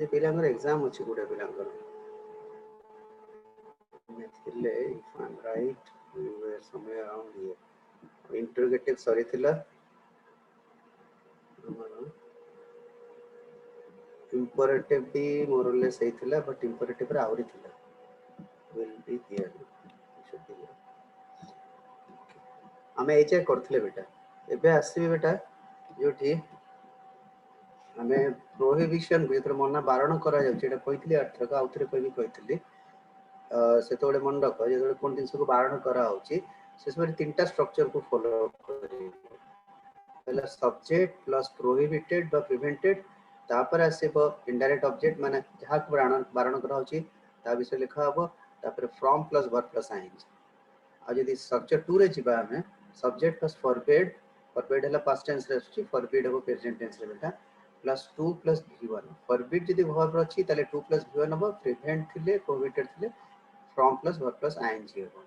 पिलांगर exam अछि गुडे पिलांगर थिले if I am right we were somewhere around here interrogative sorry थिला इंपरेटिव भी मोरलेस हेतिला बट इंपरेटिव रा आउरी थिला will be here should be हमें एचे करथले बेटा एबे आसीबे बेटा जोठी हमें प्रोहिबिशन भीतर मना बारण करा जाउछि एटा कहितली अर्थक आउथरे कहितली सेतोले मन रख जेतोले कोन जिंस को बारण करा होछि से सब तीनटा स्ट्रक्चर को फॉलो करी पहला सब्जेक्ट प्लस प्रोहिबिटेड बा प्रिवेंटेड तापर आसीबो इनडायरेक्ट ऑब्जेक्ट माने जहा को बारण करा होछि ता विषय लिखा हबो तापर फ्रॉम प्लस वर्ब प्लस आइंज आ यदि स्ट्रक्चर 2 रे जिबा हमें सब्जेक्ट प्लस फॉरबिड फॉरबिड हला पास्ट टेंस रे अछि फॉरबिड हबो प्रेजेंट टेंस रे बेटा प्लस 2 प्लस v1 फॉरबिड यदि वर्ब अछि ताले 2 प्लस v1 हबो प्रिवेंट थिले प्रोहिबिटेड थिले फ्रॉम प्लस वर्ब प्लस आइंज हबो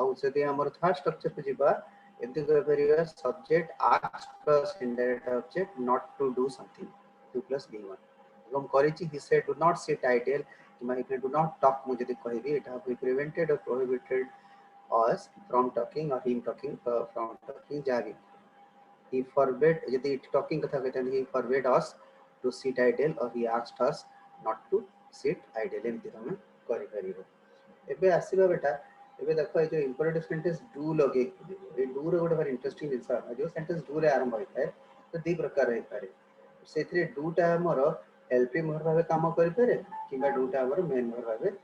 आउ जदि हमर थर्ड स्ट्रक्चर पे जिबा एमति कर परिया subject ask plus indirect object not to do something 2 plus v1 हम करिछि he said do not sit idle कि माय डू नॉट टॉक मु जदि कहबी एटा बी प्रिवेंटेड और prohibited us from talking or him talking from talking jari he forbade यदि talking कथा कहते हैं he forbade us to sit idle or he asked us not to sit idle एमति हमें करि परिबो एबे आसीबा बेटा एबे देखो ए जो इंपोरेटिव सेंटेंस डू लगे ए डू रे गोटे भारी इंटरेस्टिंग जिंस है जो सेंटेंस डू रे आरंभ होय थाए तो दी प्रकार होय पारे सेथरे डू टा हमर हेल्पिंग वर्ब भाबे काम करि पारे किबा डू टा हमर मेन वर्ब भाबे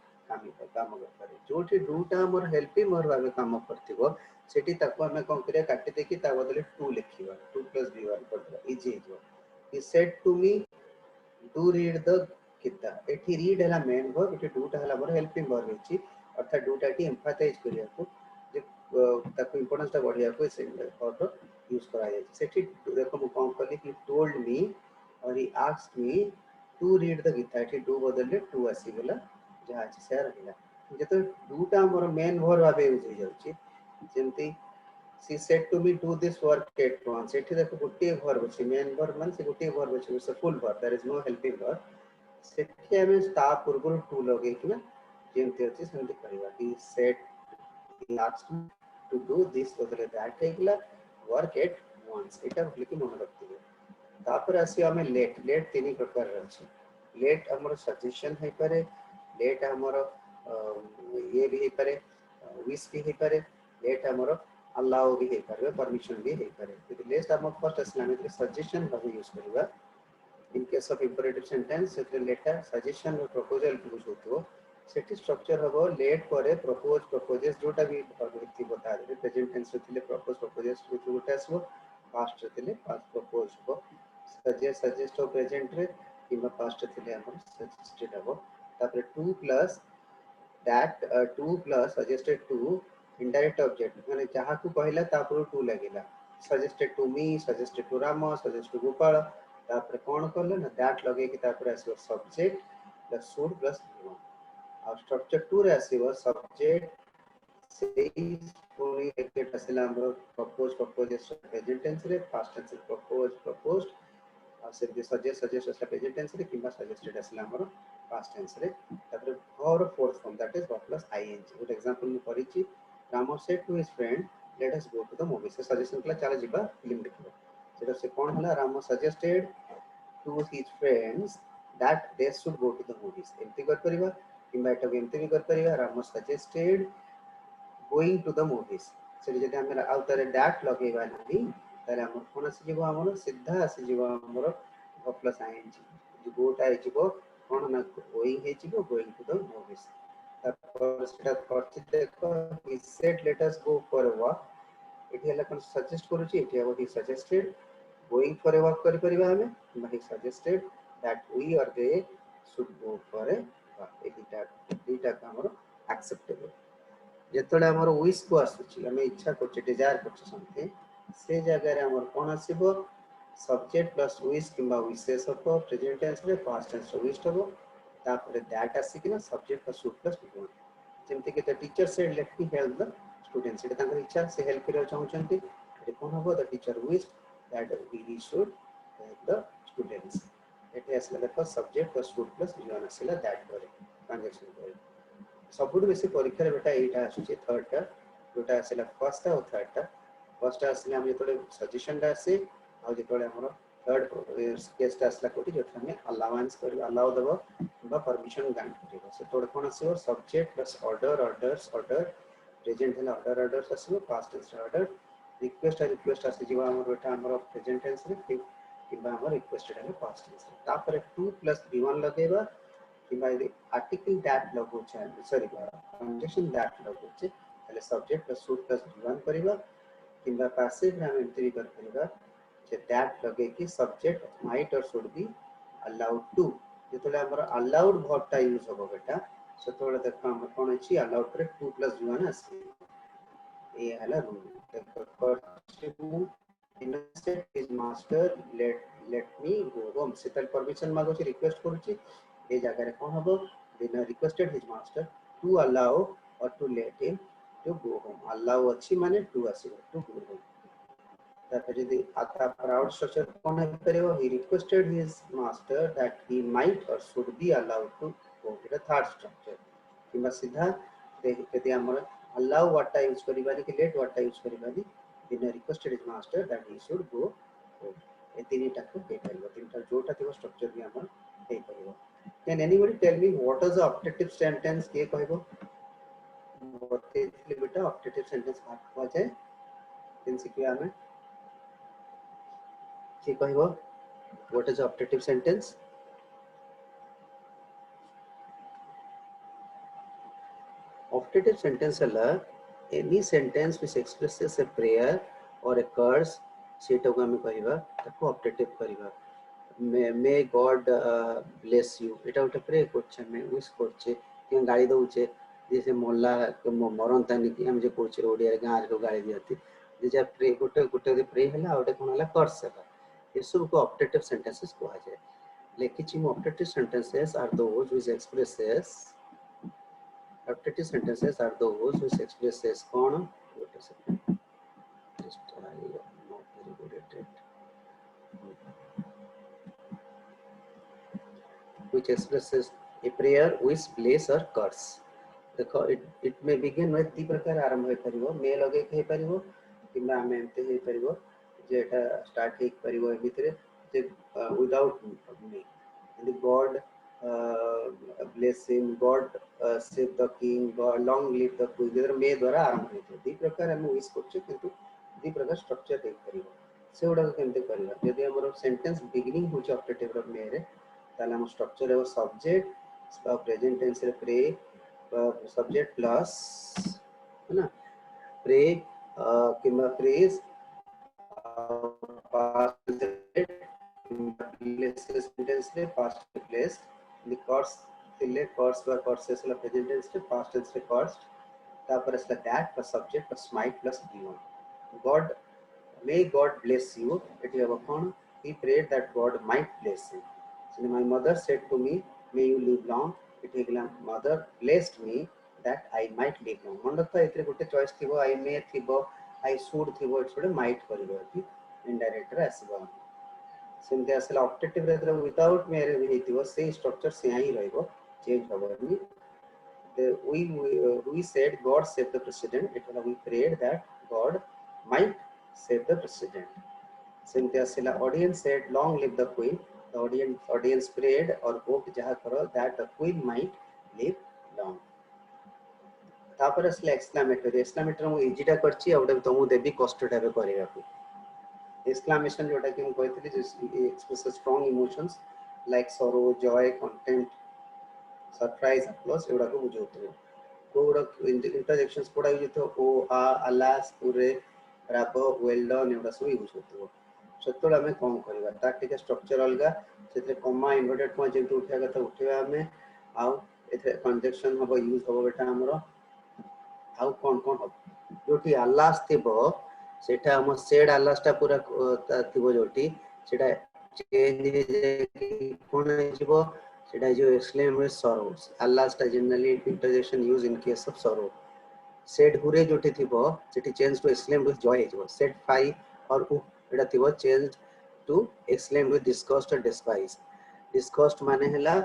काम कर पारे जोठी डू टा हमर हेल्पिंग वर्ब भाबे काम करथिबो सेठी ताको हमें कोन करिया काटि देखि ता बदले टू लिखिबा 2 + v1 करबा इजी हो he said to me do read the किताब एठी रीड हला मेन वर्ब एठी डू टा हला हमर हेल्पिंग वर्ब अछि अर्थात डू टा टी एम्फासाइज करिया को जे ताको इंपोर्टेंस ता बढ़िया को से वर्ब यूज करा जाय सेठी देखो मु कोन कली कि टोल्ड मी और he asked me to read the Gita एठी डू बदले टू आसी गेला जहा अछि से रहिला जेतो डू टा हमर मेन वर्ब आबे यूज हो जाउछि जेमति she said to me do this work at once एठी देखो गोटे वर्ब अछि मेन वर्ब मान से गोटे वर्ब अछि it's a full verb there is no helping verb सेठी हमें ता पूर्व टू लगे कि ना जेमति अछि सेमति करिवा he said he asked me to do this बदले that हेगला work at once एटा बोले कि मन रखिबे तापर आसी हमें लेट लेट तीन प्रकार अछि लेट हमर सजेशन है पारे लेट हमर ये भी है पारे विश भी है पारे लेट हमर अलाउ भी है पारे परमिशन भी है पारे तो लेट हम फर्स्ट इस्लामिक सजेशन का यूज करबा in case of imperative sentence सेते लेटर सजेशन और प्रपोजल यूज होतो सेटी स्ट्रक्चर हबो लेट करे प्रपोज प्रपोजेस जोटा भी व्यक्ति बता दे प्रेजेंट टेंस थिले प्रपोज प्रपोजेस जोटा आसबो पास्ट थिले पास्ट प्रपोज हो सजेस्ट सजेस्ट हो प्रेजेंट रे किबा पास्ट थिले हमर सजेस्टेड हबो तापर 2 plus that 2 plus suggested to indirect object माने जहा को कहला तापर 2 लागेला suggested to me suggested to Ram suggest to Gopal तापर कोन करले ना दैट लगे कि तापर आसीबो subject plus should plus one आ स्ट्रक्चर 2 रे आसीबो सब्जेक्ट सेई पुनी एकेट आसीला हमर प्रपोज प्रपोजेस प्रेजेंट टेंस रे पास्ट टेंस रे प्रपोज प्रपोज्ड आ से सजेस्ट सजेस्ट आसीला प्रेजेंट टेंस रे किबा सजेस्टेड आसीला हमर पास्ट टेंस रे तापर और fourth form that is verb plus ING good example मु करिछि Ramo said to his friend let us go to the movie से सजेशन कला चला जिबा फिल्म देखिबा सेटा से कोन हला रामो suggested to his friends that they should go to the movies एमती कर परिबा किबा एटा एमती भी कर परिबा रामो suggested going to the movies से जदि हम आउ तारे दैट लगेबा नहीं तारे हम कोन आसी जीवो हमर सीधा आसी जीवो हमर वर्ब प्लस आईएनजी जो गोटा है जीवो कोन ना गोइंग है जीवो गोइंग टू द मूवीज तापर सेटा करछि देखो he said let us go for a walk एठी हला कोन सजेस्ट करूछि एठी हबो he suggested going for a walk करि परिबा हमें but he suggested that we or they should go for a walk एटा हमर एक्सेप्टेबल जेतले हमर विश को आसुछि हमें इच्छा करछि डिजायर करछि समथिंग से जगह रे हमर कोन आसीबो सब्जेक्ट प्लस विश किबा विशेष हो प्रेजेंट टेंस रे पास्ट टेंस रे विश हो तापर दैट आसी कि ना subject plus should plus one जेमति कि the teacher said let me help the students एटा तांकर इच्छा से हेल्प करियो चाहउछंती एटा कोन हबो the teacher wish that we should help the students एठी आसला देखो subject plus should plus one आसला दैट करे ट्रांजैक्शन करे सबुठ बेसी परीक्षा रे बेटा एटा आछे थर्ड टा जोटा आसला फर्स्ट टा और थर्ड टा फर्स्ट टा आसले हम जेतले सजेशन टा आसे आ जेतले हमर थर्ड केस टा आसला कोठी जोटा हम अलाउंस कर अलाउ देबो बा परमिशन ग्रांट करिवो से तोड़ कोन आसीबो subject plus order orders order present है ऑर्डर ऑर्डर्स आसीबो पास्ट टेंस ऑर्डर रिक्वेस्ट आसी जीवा हमर बेटा हमर प्रेजेंट टेंस रे किबा हमर रिक्वेस्टेड है पास्ट टेंस तापर 2 प्लस v1 लगेबा किबा आर्टिकल दैट लगो छै सॉरी कंडीशन दैट लगो छै पहले subject plus should plus v1 करिबा किबा पैसिव हम एंट्री कर करिबा जे दैट लगे कि सब्जेक्ट माइट और शुड बी अलाउड टू जेतले हमर अलाउड वर्ब टा यूज होबो बेटा सेतोले देखो हम कोन अछि अलाउड पर 2 प्लस v1 आसी ए हला रूल देखो first inset is master let me go home settle permission मागो छी रिक्वेस्ट करू छी ए जगह रे कोन हबो बिना requested his master to allow और to let him to go home allow अछि माने टू आसी टू गो होम तापर यदि आता प्राउड स्ट्रक्चर कोन करिवो he requested his master that he might और should be allowed to go it third structure किबा सीधा यदि हमर अलाउ व्हाट यूज करिबानी कि लेट व्हाट यूज करिबानी बिना requested his master that he should go home ए तीनटा को हे परिबो तीनटा जोटा थिबो स्ट्रक्चर भी हमर हे परिबो can anybody tell me what is the objective sentence के कहबो बतेइले बेटा ऑब्जेक्टिव सेंटेंस का जाय केन सिखिया हमें के कहबो what is objective sentence objective sentence हला any sentence which expresses a prayer or a curse सेटा को हम कहबा ताको ऑब्जेक्टिव करबा मे गॉड ब्लेस यू एटा उठे प्रे करछे मे विश करछे कि गाली दउछे जैसे मोल्ला मरन तानी कि हम जे करछे ओडिया गां रे गाली दियती जे प्रे गोटे गोटे प्रे हला ओटे कोन हला कर्स हला ये सब को ऑब्जेक्टिव सेंटेंसेस कहा जाय लेकिन objective sentences are those which expresses Objective sentences are those which expresses kon wait a second just I am not very good at it which expresses a prayer wish bless or curse देखो it may begin with दी प्रकार आरंभ होई परिबो मे लगे के परिबो किबा हम एते होई परिबो जे एटा start हे परिबो भितरे जे without may and God bless him, God save the king, God long live the queen. जदर मे द्वारा आरंभ होइते दी प्रकार हम विश करछे किंतु दी प्रकार स्ट्रक्चर देख परिबो से उडा केमते करबा यदि हमर सेंटेंस बिगिनिंग होछ ऑब्जेक्टिव रो मे रे ताले हम स्ट्रक्चर है सब्जेक्ट प्रेजेंट टेंस रे प्रे सब्जेक्ट प्लस है ना प्रे किंबा प्रेज past sentence रे past replaced the course थिले course bar courses ला present tense रे past tense रे course तापर असला that plus subject plus might plus given god may god bless you it is upon he prayed that god might bless him so my mother said to me may you live long it is mother blessed me that I might live long मन रखता इतरे गोटे choice थिबो I may थिबो I should थिबो it छोडे might करिवो कि indirect रे आसीबो सेमते असला ऑब्जेक्टिव रे विदाउट मेरे भी हेतिबो से स्ट्रक्चर से ही रहइबो चेंज होबो we said God save the president it was we prayed that God might save the president सेमते असला audience said long live the queen the audience prayed or hoped jaha karo that the queen might live long तापर असला exclamatory मु इजीटा करछि आउडे तमु देबी कष्टटा बे करियाकू exclamation जोटा कि हम कहथिली जे expresses strong emotions like sorrow joy content surprise applause एवडा को बुझौथि कोडा इंटरजेक्शंस कोडा यूज तो ओ आ अलास पूरे राबो वेल डन एवडा सब यूज होतो सतोला हमें कम करबा ता टिके स्ट्रक्चर अलगा सेते कॉमा इन्वर्टेड कॉमा जेंतु उठा कथा उठेबा हमें आउ एथे कंजक्शन हबो यूज हबो बेटा हमरो आउ कोन कोन हबो जोटी अलास थिबो सेटा हम सेड अलास्टा पूरा थिबो जोटी सेटा चेंज कोन जिवो सेटा जो एक्सक्लेम विथ सॉरो अलास्टा generally interjection use in case of sorrow said hurray जोटी थिबो सेटी change to exclaim with joy जिवो सेड फाई और उ एटा थिबो change to exclaim with disgust और डिस्पाइस disgust माने हला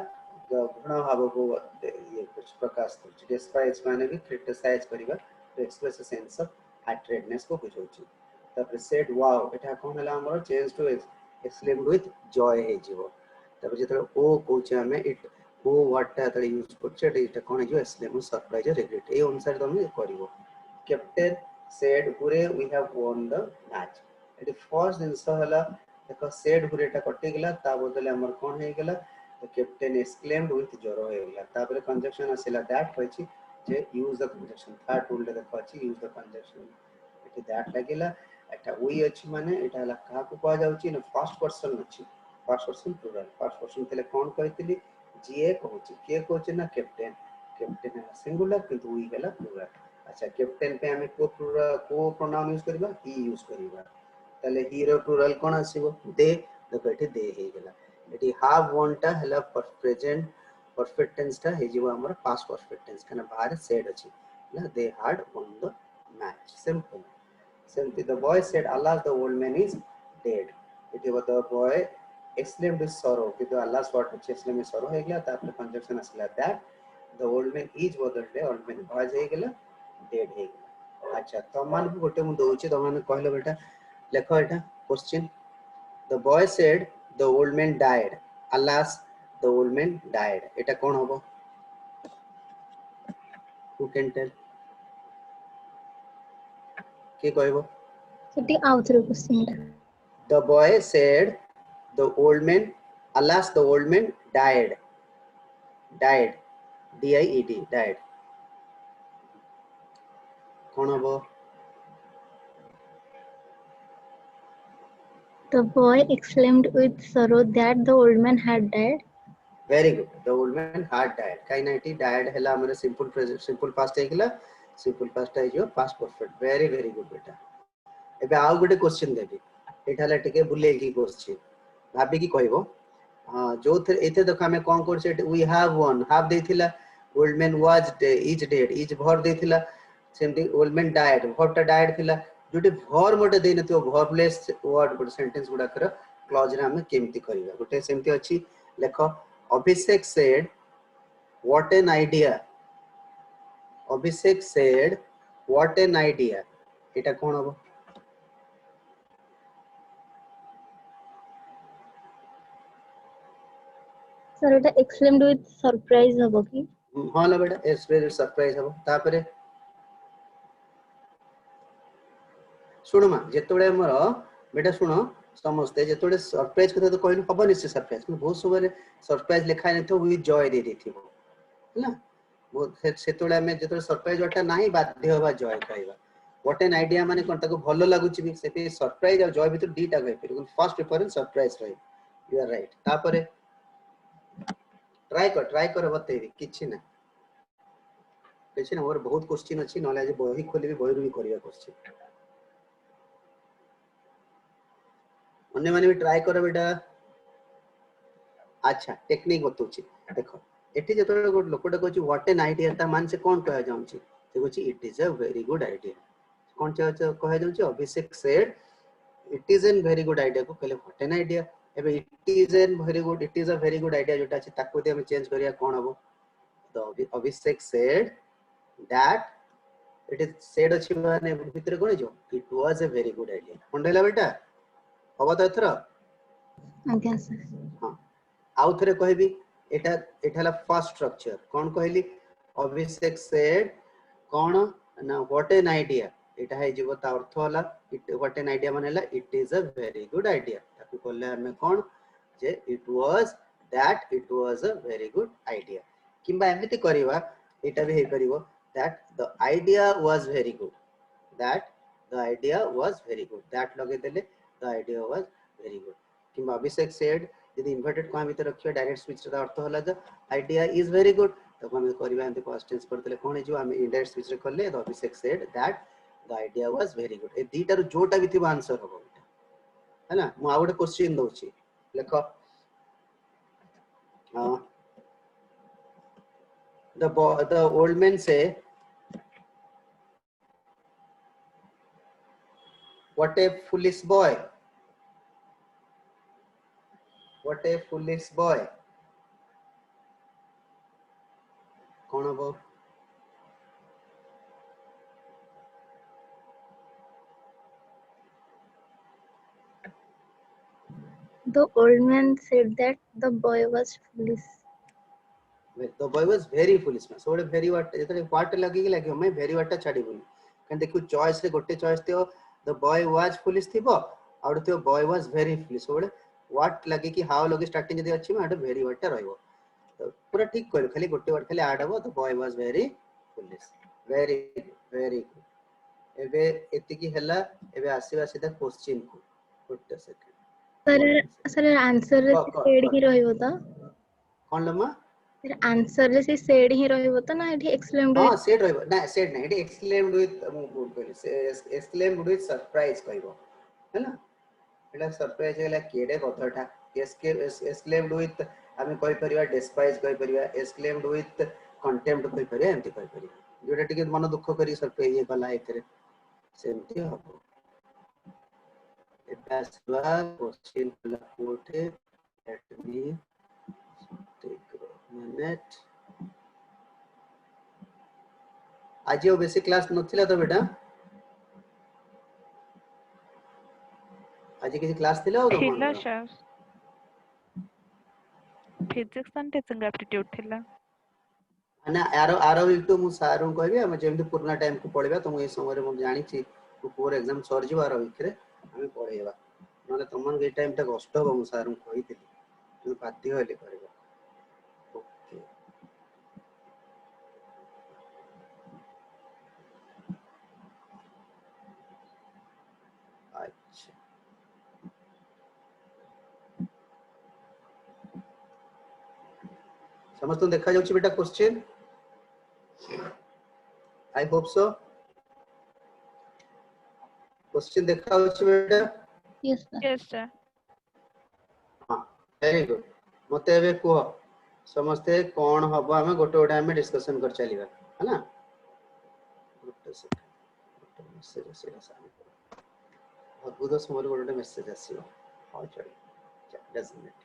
घृणा भाव को ये कुछ प्रकाश करछि despise माने भी criticize करिबा to express a sense of hatredness को बुझौछि तब said wow एटा कोन हला हमर change to exclaimed with joy हे जीवो तब जेतले ओ कोचे हमें it ओ वर्ड ता तले यूज करछि एटा कोन जो exclaim surprise regret ए अनुसार तमे करिवो captain said hure we have won the match एटी फर्स्ट जिंस हला देखो said hure टा कटि गेला ता बदले हमर कोन हे गेला the captain exclaimed with joy हे गेला तापर कंजक्शन आसिला that होछि जे use the conjunction third rule देखो अछि use the conjunction eighty that लागिला एटा we अछि माने एटा हला का को कहा जाउछि न फर्स्ट पर्सन अछि first person plural first person तले कोन कहितली जे कहउछि के कहउछि ना कैप्टन कैप्टन सिंगुलर किंतु we गेला प्लुरल अच्छा कैप्टन पे हमें को प्लुरल को प्रोनाउन यूज करबा he यूज करबा तले ही रो प्लुरल कोन आसीबो दे देखो एठी दे हे गेला एठी have won टा हला प्रेजेंट परफेक्ट टेंस टा हे जीवा हमर पास्ट परफेक्ट टेंस कना बाहर सेड अछि ना दे had won the match simple simply the boy said alas the old man is dead एठी the boy exclaimed with sorrow किंतु alas what exclaimed with sorrow हे गेला तापर कंजक्शन आसीला that the old man is बदलले old man was हे गेला dead हे गेला अच्छा तमान को गोटे मु दोछि तमान कहले बेटा लेखो एटा question the boy said the old man died alas the old man died एटा कोन होबो who can tell के कहबो सेटी आउथरो क्वेश्चन टा the boy said the old man alas the old man died died died died कोन होबो The boy exclaimed with sorrow that the old man had died. very good the old man had died काइनाइटी died हला हमरे simple present simple past हे गेला simple past है जो past perfect very good बेटा एबे आउ गोटे क्वेश्चन देबी एठाले टिके बुले की क्वेश्चन भाबी की कहबो हां जो थे एते देखो हमें कोन कोन से वी हैव वन हैव देथिला old man was is dead is भर देथिला सेमती ओल्ड मैन डाइड भरटा डाइड थिला जोटी भर मोटे देन तो भरलेस वर्ड गुड सेंटेंस गुडा कर क्लॉज रे हम केमती करिवा गोटे सेमती अछि लेखो अभिषेक said what an idea Abhishek said what an idea एटा कोन होबो Sir, it exclaimed with surprise habo ki? हां ना बेटा एक्सप्रेस सरप्राइज हबो तापरे सुनो मा जेतोडे हमर बेटा सुनो समझते जेतोडे सरप्राइज कथा तो कहलु हबो निश्चय सरप्राइज बहुत सुबह सरप्राइज लिखा नै तो विथ जॉय दे देथिबो हैला बहुत सेतोडे हमें जेतोडे सरप्राइज वाटा नाही बाध्य होबा जॉय कहबा व्हाट एन आईडिया माने कोन ताको भलो लागुची भी सेते सरप्राइज और जॉय भीतर दीटा गय पर फर्स्ट प्रेफरेंस सरप्राइज रही यू आर राइट तापरे ट्राई कर बतेबी किछि ना किछि ना और बहुत क्वेश्चन अछि नले आज बही खोलिबी बही रुई करिया क्वेश्चन अन्य माने भी ट्राई कर बेटा अच्छा टेक्निक बतौछि देखो एठी जतरे गोट लोकटा कहछि व्हाट एन आईडिया ता मान से कोन कह जाउछि से कहछि it is a very good idea कोन कह जाउछि Abhishek said it is an very good idea को कहले व्हाट एन आईडिया एबे it is an very good it is a very good idea जोटा अछि ताको दे हम चेंज करिया कोन हबो तो Abhishek said that it is said अछि माने भीतर कोन जो it was a very good idea कोन बेटा हबो तो एथरा आज्ञा सर हां आउ थरे कहबी एटा एठाला फर्स्ट स्ट्रक्चर कोन कहली अभिषेक सेड कोन ना व्हाट एन आईडिया एटा है जीव ता अर्थ होला इट व्हाट एन आईडिया मानेला it is a very good idea ताकू कहले हमें कोन जे it was that it was a very good idea किंबा एमिति करिवा एटा भी हे करिवो that the idea was very good that the idea was very good that लगे देले the idea was very good किंबा अभिषेक सेड यदि इन्वर्टेड कॉमा भीतर रखियो डायरेक्ट स्विच रा अर्थ होला the idea is very good तब हम करबा एंते पास्ट टेंस करतले कोन जो हम इनडायरेक्ट स्विच रे करले the Abhishek said that the idea was very good ए दीटा रो जोटा भी थिबा आंसर होबो है ना मु आउट क्वेश्चन दोछि लेखो the old man say what a foolish boy what what a foolish boy. कौन हबो? The old man said that the boy was foolish. The boy was very foolish man. So very what जेतले what लगी कि मैं very what छाड़ी बोली कन देखु choice रे गोटे चॉइस थियो the boy was foolish थिबो और थियो boy was very foolish. So what लगी कि how लगी स्टार्टिंग जदी अछि मैं very what रहइबो तो पूरा ठीक कहलो खाली गोटे वर्ड खाली ऐड हबो the boy was very foolish. Very good एबे एति की हला एबे आसीबा सीधा क्वेश्चन को गोटे सेकंड सर आंसर रे सेड ही रहइबो त कोन लम्मा सर आंसर रे से सेड ही रहइबो त ना एठी एक्सप्लेन्ड हां सेड रहइबो ना सेड ना एठी exclaimed with exclaimed with surprise कहइबो है ना एटा सरप्राइज हला केडे कथाटा एक्सक्लेम्ड विथ आमे कहि परिबा डिस्पाइज कहि परिबा एक्सक्लेम्ड विथ कंटेम्प्ट कहि परिबा एंती कहि परिबा जोटा टिके मन दुख करी सरप्राइज ये गला एतरे सेमती हबो एटा सवा क्वेश्चन ला कोठे let me take a minute आज यो बेसिक क्लास नथिला तो बेटा आज किसी क्लास थिला तो थिला sir physics and teaching aptitude थिला ना आरो आरो इटू मु सारू कहबी हम जेमति पुराना टाइम को पढिबा तो मु ए समय रे मु जानि छी पूरा एग्जाम सर जीवा आरो इकरे हम पढेबा नले तमन के टाइम ता कष्ट हो मु सारू कहितली तू बाध्य होले करबा ओके अच्छा समस्त देखा जाउची बेटा question I hope so question देखा जाउची बेटा यस सर यस सर हां वेरी गुड मते एबे को समस्ते कोन हबो हमें गोटे गोटे हमें डिस्कशन कर चलीबा है ना गोटे सेकंड मेसेज आसीला सामने अद्भुत समय गोटे मेसेज आसीबा हां चल doesn't it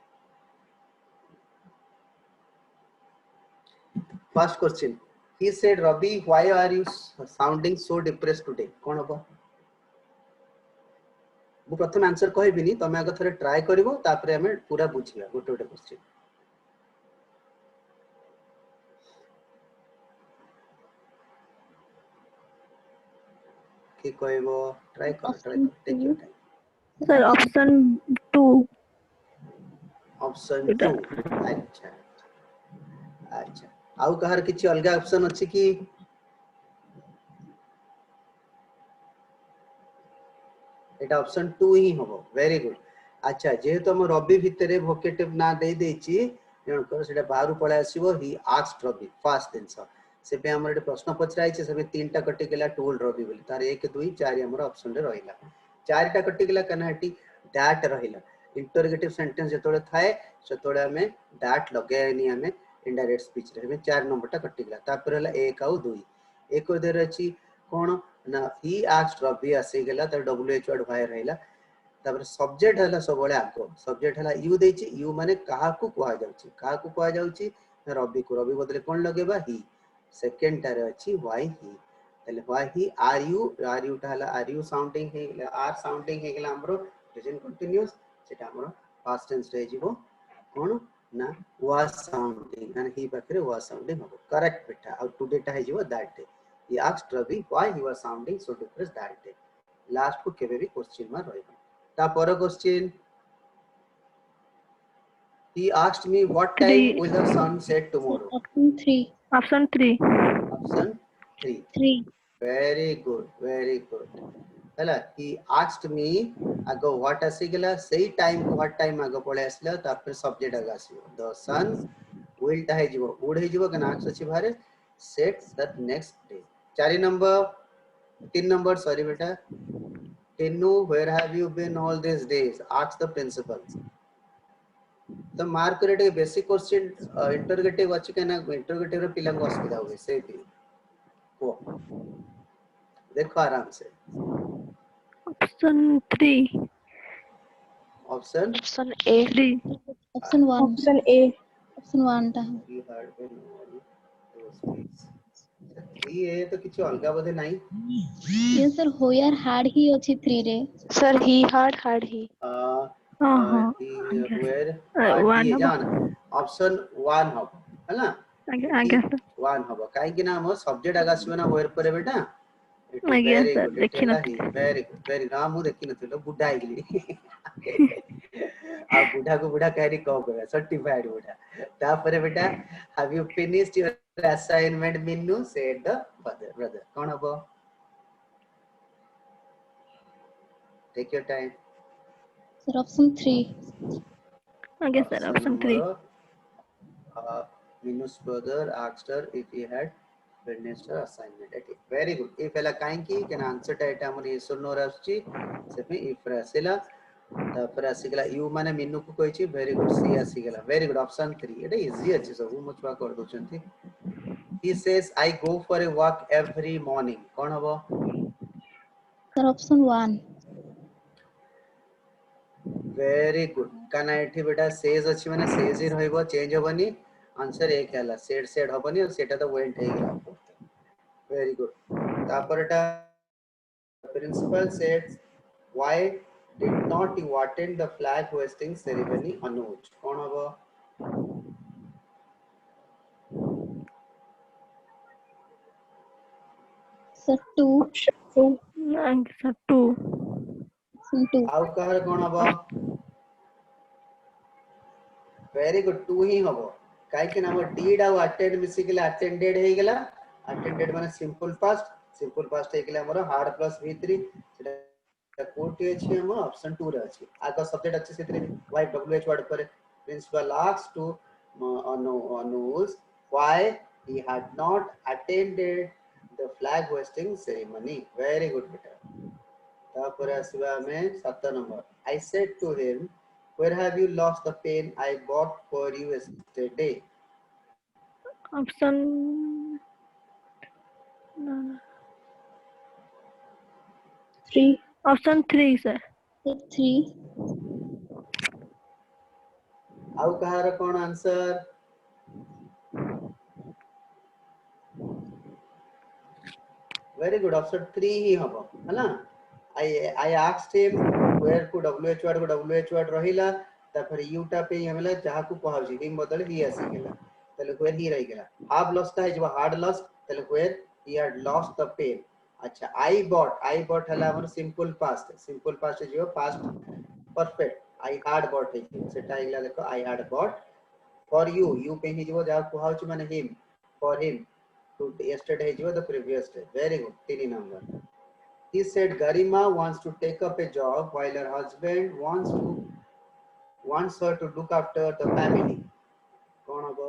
first question he said Ravi why are you sounding so depressed today कोन हबो मु प्रथम आंसर कहबिनी तमे आगे थरे ट्राई करबो तापरे हमें पूरा बुझिया गोटे गोटे क्वेश्चन की कहबो ट्राई कर take your time sir option 2 option 2 अच्छा अच्छा आउ कहार किछि अलगा ऑप्शन अछि कि एटा ऑप्शन 2 ही होबो वेरी गुड अच्छा जेहेतु हम रवि भितरे वोकेटिव ना दे देछि जण कर सेटा बाहर पळे आसीबो he asked Ravi first answer से पे हमर एटा प्रश्न पछराई छै सबे तीनटा कटि गेला टोल्ड रवि बोली तार 1 2 4 हमर ऑप्शन रे रहिला चारटा कटि गेला कनाटी दैट रहिला इंटरोगेटिव सेंटेंस जतोळे थाए सेतोळे हमें दैट लगायनी हमें इनडायरेक्ट स्पीच रे हमें 4 नंबर टा कटि गेला तापर हला 1 आउ 2 एक देर अछि कोन ना ही आस्क्ड रवि आसी गेला त डब्ल्यूएच वर्ड भाई रहिला तापर सब्जेक्ट हला सबले आगो सब्जेक्ट हला यू देछि यू माने काहा को कुआ जाउची रवि बदले कोन लगेबा ही सेकंड टारे अछि व्हाई ही तले व्हाई ही आर यू टा हला are you sounding he are sounding हे गेला हमरो प्रेजेंट कंटीन्यूअस सेटा हमरो पास्ट टेंस रे जिवो कोन ना वाज साउंडिंग एंड ही बकरे वाज साउंडिंग हो करेक्ट बेटा और टुडे टा हे जिवो that day he asked Ravi why he was sounding so depressed that day last को केबे भी क्वेश्चन में रहइबा ता पर question he asked me what time will the sun set tomorrow option 3 option 3 option 3 very good हला he asked me आगो what आसी गेला सही टाइम को what टाइम आगो पळे आसला तापर सब्जेक्ट आगा आसीबो the sun will टा हे जिवो उड हे जिवो कना आक्स अछि बारे set that next day 4 number 3 number sorry बेटा Tenu where have you been all these days ask the principal तो mark rate basic question interrogative अछि केना इंटरोगेटिव रे पिला को असुविधा होय से भी को देखो आराम से option 3 option option A 3 Option 1. Option A. Option 1 टा है. we heard when those days 3 ए तो किछ अलगा बोधे नाही Yes sir, where had he अछि 3 रे. सर ही had ही ओहो he आगे where had वन he हबो जान ऑप्शन 1 हो हैला आगे आगे सर 1 हो काई कि ना हम सब्जेक्ट आगा आसीबो ना वेयर पर बेटा आगे वेरी सर गुड देखि इट नथि वेरी ना मु देखि नथिलो बुढा आइली आ बुढ़ा को बुढ़ा कहरी कहो कहबे सर्टिफाइड बुढ़ा तापरे बेटा have you finished your assignment Minu said the father brother कौन हबो take your time Sir, option 3. आगे sir option 3 Minu's brother asked her if he had finished her assignment. Okay, very good. If ela kainki can answer ta eta amar yes or no raschi sepe if rasila तापर आसीगला you माने मिन्नू को कहिछि very good सी आसीगला very good option 3 एटा easy अछि सब मु छुआ कर दोचंती he says I go for a walk every morning कोन हबो Sir, option 1. Very good काना एठी बेटा सेज अछि माने सेज ही रहइबो चेंज होबनी आंसर एक हैला सेड होबनी और सेटा तो वेंट हे गेला वेरी गुड तापर एटा principal said why did not you attend the flag hoisting ceremony anuj kon hobo Sir, 2. Option 2. आगे सर 2 Option 2. आउ कहर कोन हबो वेरी गुड 2 ही हबो काई कि नाम did आउ attend मिसी गेला attended हे गेला attended माने simple past हे गेला हमर hard plus v3 सेटा कोटी अछि हम ऑप्शन 2 रे अछि आगा सब्जेक्ट अछि सेतरे why wh वर्ड पर principal asks to Anuj why he had not attended the flag hoisting ceremony very good beta तापर आसीबा हमें 7 number I said to him where have you lost the pen I bought for you yesterday option 3. Option 3 sir Sir, 3. आउ कहार कोन answer very good option 3 ही हबो हला I asked him where को wh word रहिला त फिर u टा पे हमला जहा को कहउजी हिम बदल ही आसी गेला तले where ही रहि गेला हाफ लॉस्ट है जो हार्ड लॉस्ट तले where he had lost the pen अच्छा I bought हला हमर सिंपल पास्ट जो past perfect I had bought है सेटा इला देखो I had bought for you पे ही जो जहा कहउची माने him for him to yesterday जो the previous day very good 3 number he said Garima wants to take up a job while her husband wants her to look after the family कौन हबो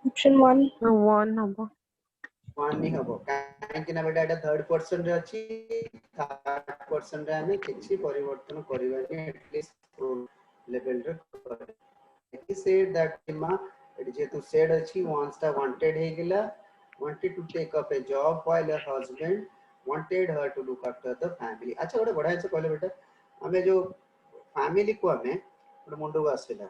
Option 1. 1 हबो one ही हबो काहे कि ना बेटा एटा third person रे अछि थर्ड पर्सन रे हमें किछि परिवर्तन करबानी एटलीस्ट लेवल रे he said that Garima it je to said अछि wants the wanted हे गेला wanted to take up a job while her husband wanted her to look after the family अच्छा गोटे बडा से कहले बेटा हमें जो फैमिली को हमें गोटे मुंडो आसीला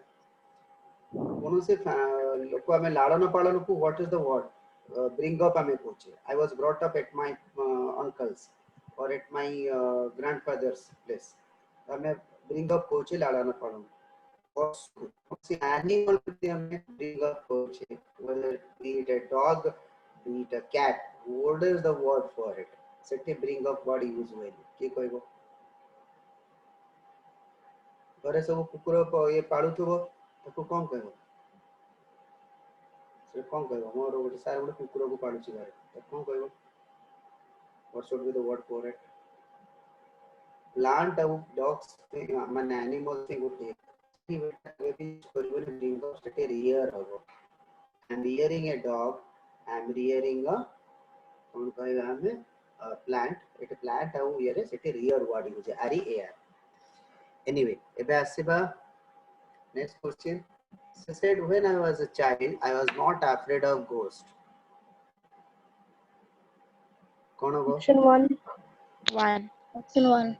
कोन से लोक हमें लालन पालन को what is the word bring up हमें पूछे I was brought up at my uncle's or at my grandfather's place हमें bring up पूछे लालन पालन और see animal पे हमें bring up पूछे whether be it a dog be it a cat what is the word for it setae bring up word use हुए की कहबो घरे सब कुकुर को ये पाळुथबो ताको कोन कहबो से कोन कहबो मोर गोटे सार गोटे कुकुर को पाळुची घरे तो कोन कहबो what should be the word for it plant ଆଉ dogs ମାନେ animal से गोटे की बेबी करबो bring up सेटे rear हबो I'm rearing a dog I'm rearing a कोन कहबा हमें plant एटे plant ଆଉ ये रे सेटे rear word use r e a r anyway एबे आसीबा next question She said, when I was a child, I was not afraid of ghosts. कौन होगा? Option 1. 1. Option 1.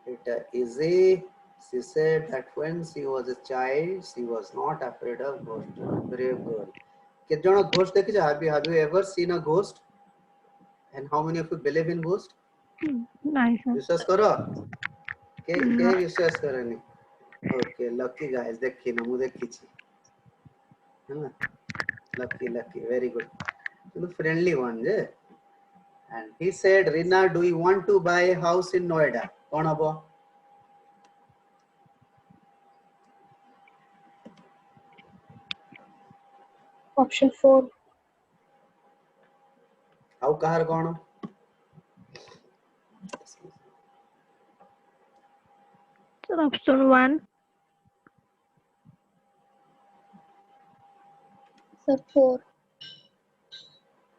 It is a. She said that when she was a child, she was not afraid of ghosts. Brave girl. कितने जन ghost देखे जा? Have you ever seen a ghost? And how many of you believe in ghost? Nice, sir. विश्वास करो? के No. विश्वास करेनी? Okay, lucky guys. देखी ना मुझे खींची. है ना? Lucky, very good. So the friendly one, je. And he said, Rina, do you want to buy a house in Noida? कौन होगा? Option 4. ଆଉ କାହାର କଣ? Sir, option 1. Sir, 4.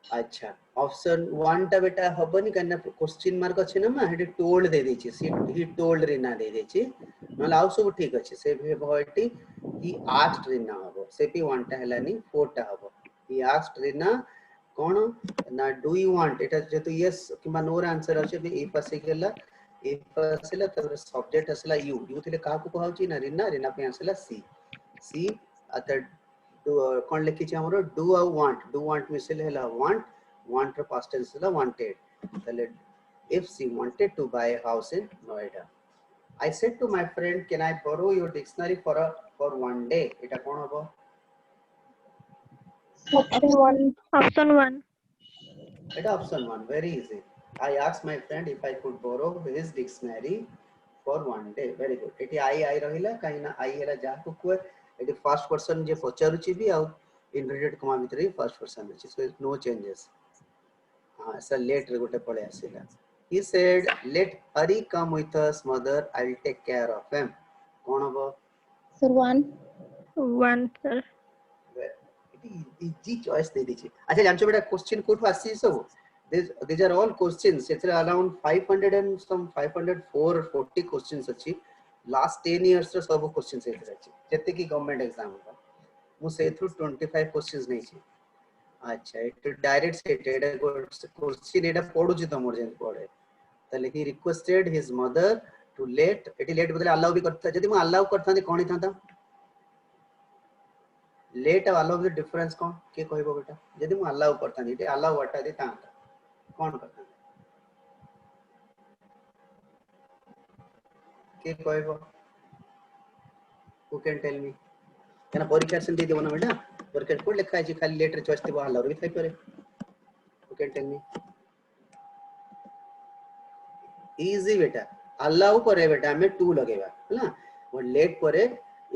अच्छा ऑप्शन 1 टा बेटा हबनी कन्ना क्वेश्चन मार्क अछि ना मा हेडी टोल्ड दे देछि ही टोल्ड रिना दे देछि नला आउ सब ठीक अछि से भी भयटी ही आस्क्ड रिना हबो से भी 1 टा हलानी 4 टा हबो ही आस्क्ड रिना कोन ना do you want Etah जेतु yes किबा no answer अछि बे इफ असे गेला इफ असेला तब सब्जेक्ट असला यू यू थिले का को कहउची ना रिना पे असला सी अत कौन लिखी हमरो डू आ वांट मिसल है want ର past tense ହେଲା wanted তাহলে if she wanted to buy a house in Noida I said to my friend can I borrow your dictionary for one day এটা কোন হবে Option 1. Option 1. এটা option 1 very easy I asked my friend if I could borrow his dictionary for one day very good eighty I रहिला काई ना I हेला जा को कोए एटी फर्स्ट पर्सन जे पचारुची भी आ इनवर्टेड कमा भितरे फर्स्ट पर्सन अछि सो नो चेंजेस हाँ सर लेट रे गोटे पळे आसीला he said let Hari come with us mother I'll take care of him कोन हबो Sir, 1. 1, sir. इजी चॉइस दे दीजिए अच्छा जानछो बेटा क्वेश्चन कोठु आसी सब these are all questions सेथरे around 500 and some 504 or 40 questions अछि लास्ट 10 इयर्स रो सब क्वेश्चन सेथरे अछि जते की गवर्नमेंट एग्जाम का मु सेथु 25 क्वेश्चंस नै छी अच्छा इट डायरेक्ट स्टेटेड क्वेश्चन एटा पढुची तमर जेन पढे तले he requested his mother to let एटी लेट बदले अलाउ भी करता जदी मु अलाउ करथांदी कोन थांता लेट और अलाउ द डिफरेंस कोन के कहबो बेटा जदी मु अलाउ करथांदी एटी अलाउ हटा दे तांता कोन करथांदी के कहबो हु कैन टेल मी केना परीक्षा से दे देबो ना बेटा परीक्षा कोड लिखा है खाली लेटर चॉइस ते अलाउ भी थाई पारे who can tell me easy बेटा अलाउ करे बेटा हमें टू लगेगा है ना और लेट करे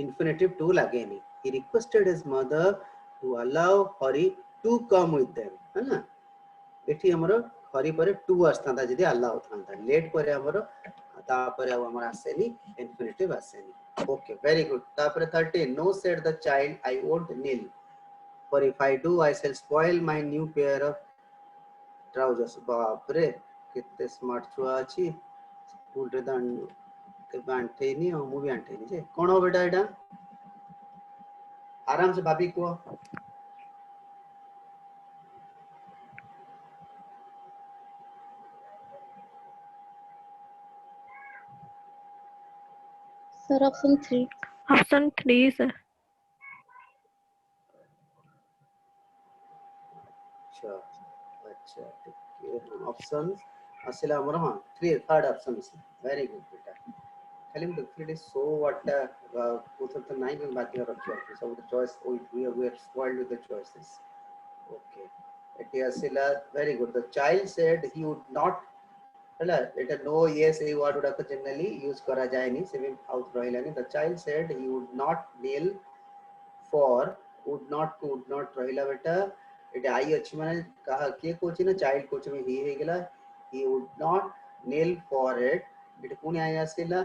इंफिनिटिव टू लगेनी he requested his mother to allow Hari to come with them है ना एठी हमरो हरि परे टू आस्तांता जदी अलाउ थांता लेट परे हमरो ता परे अब हमर आसेनी इंफिनिटिव आसेनी ओके वेरी गुड ता परे 13 no said the child I won't kneel for if I do I shall spoil my new pair of trousers बाप रे कितने स्मार्ट छुआ अछि स्कूल रे दान के बांटेनी और मु भी आंटेनी जे कोन हो बेटा एटा आराम से भाभी को Sir, option 3. Option 3, sir. अच्छा अच्छा ठीक है ऑप्शन असला हमर हां थर्ड ऑप्शन वेरी गुड बेटा खाली हम देखली सो व्हाट पुट तो नहीं भी बाकी रखियो सब the choice we are spoiled with the choices okay it असला very good the child said he would not हला एटा नो यस ए वर्ड उडा तो जनरली यूज करा जाय नहीं से भी आउट रहिलानी the child said he would not kneel for would not रहिला बेटा एटा आई अछि माने कहा के कोची ना चाइल्ड कोची में ही हे गेला he would not kneel for it एटा कोनी आई आसेला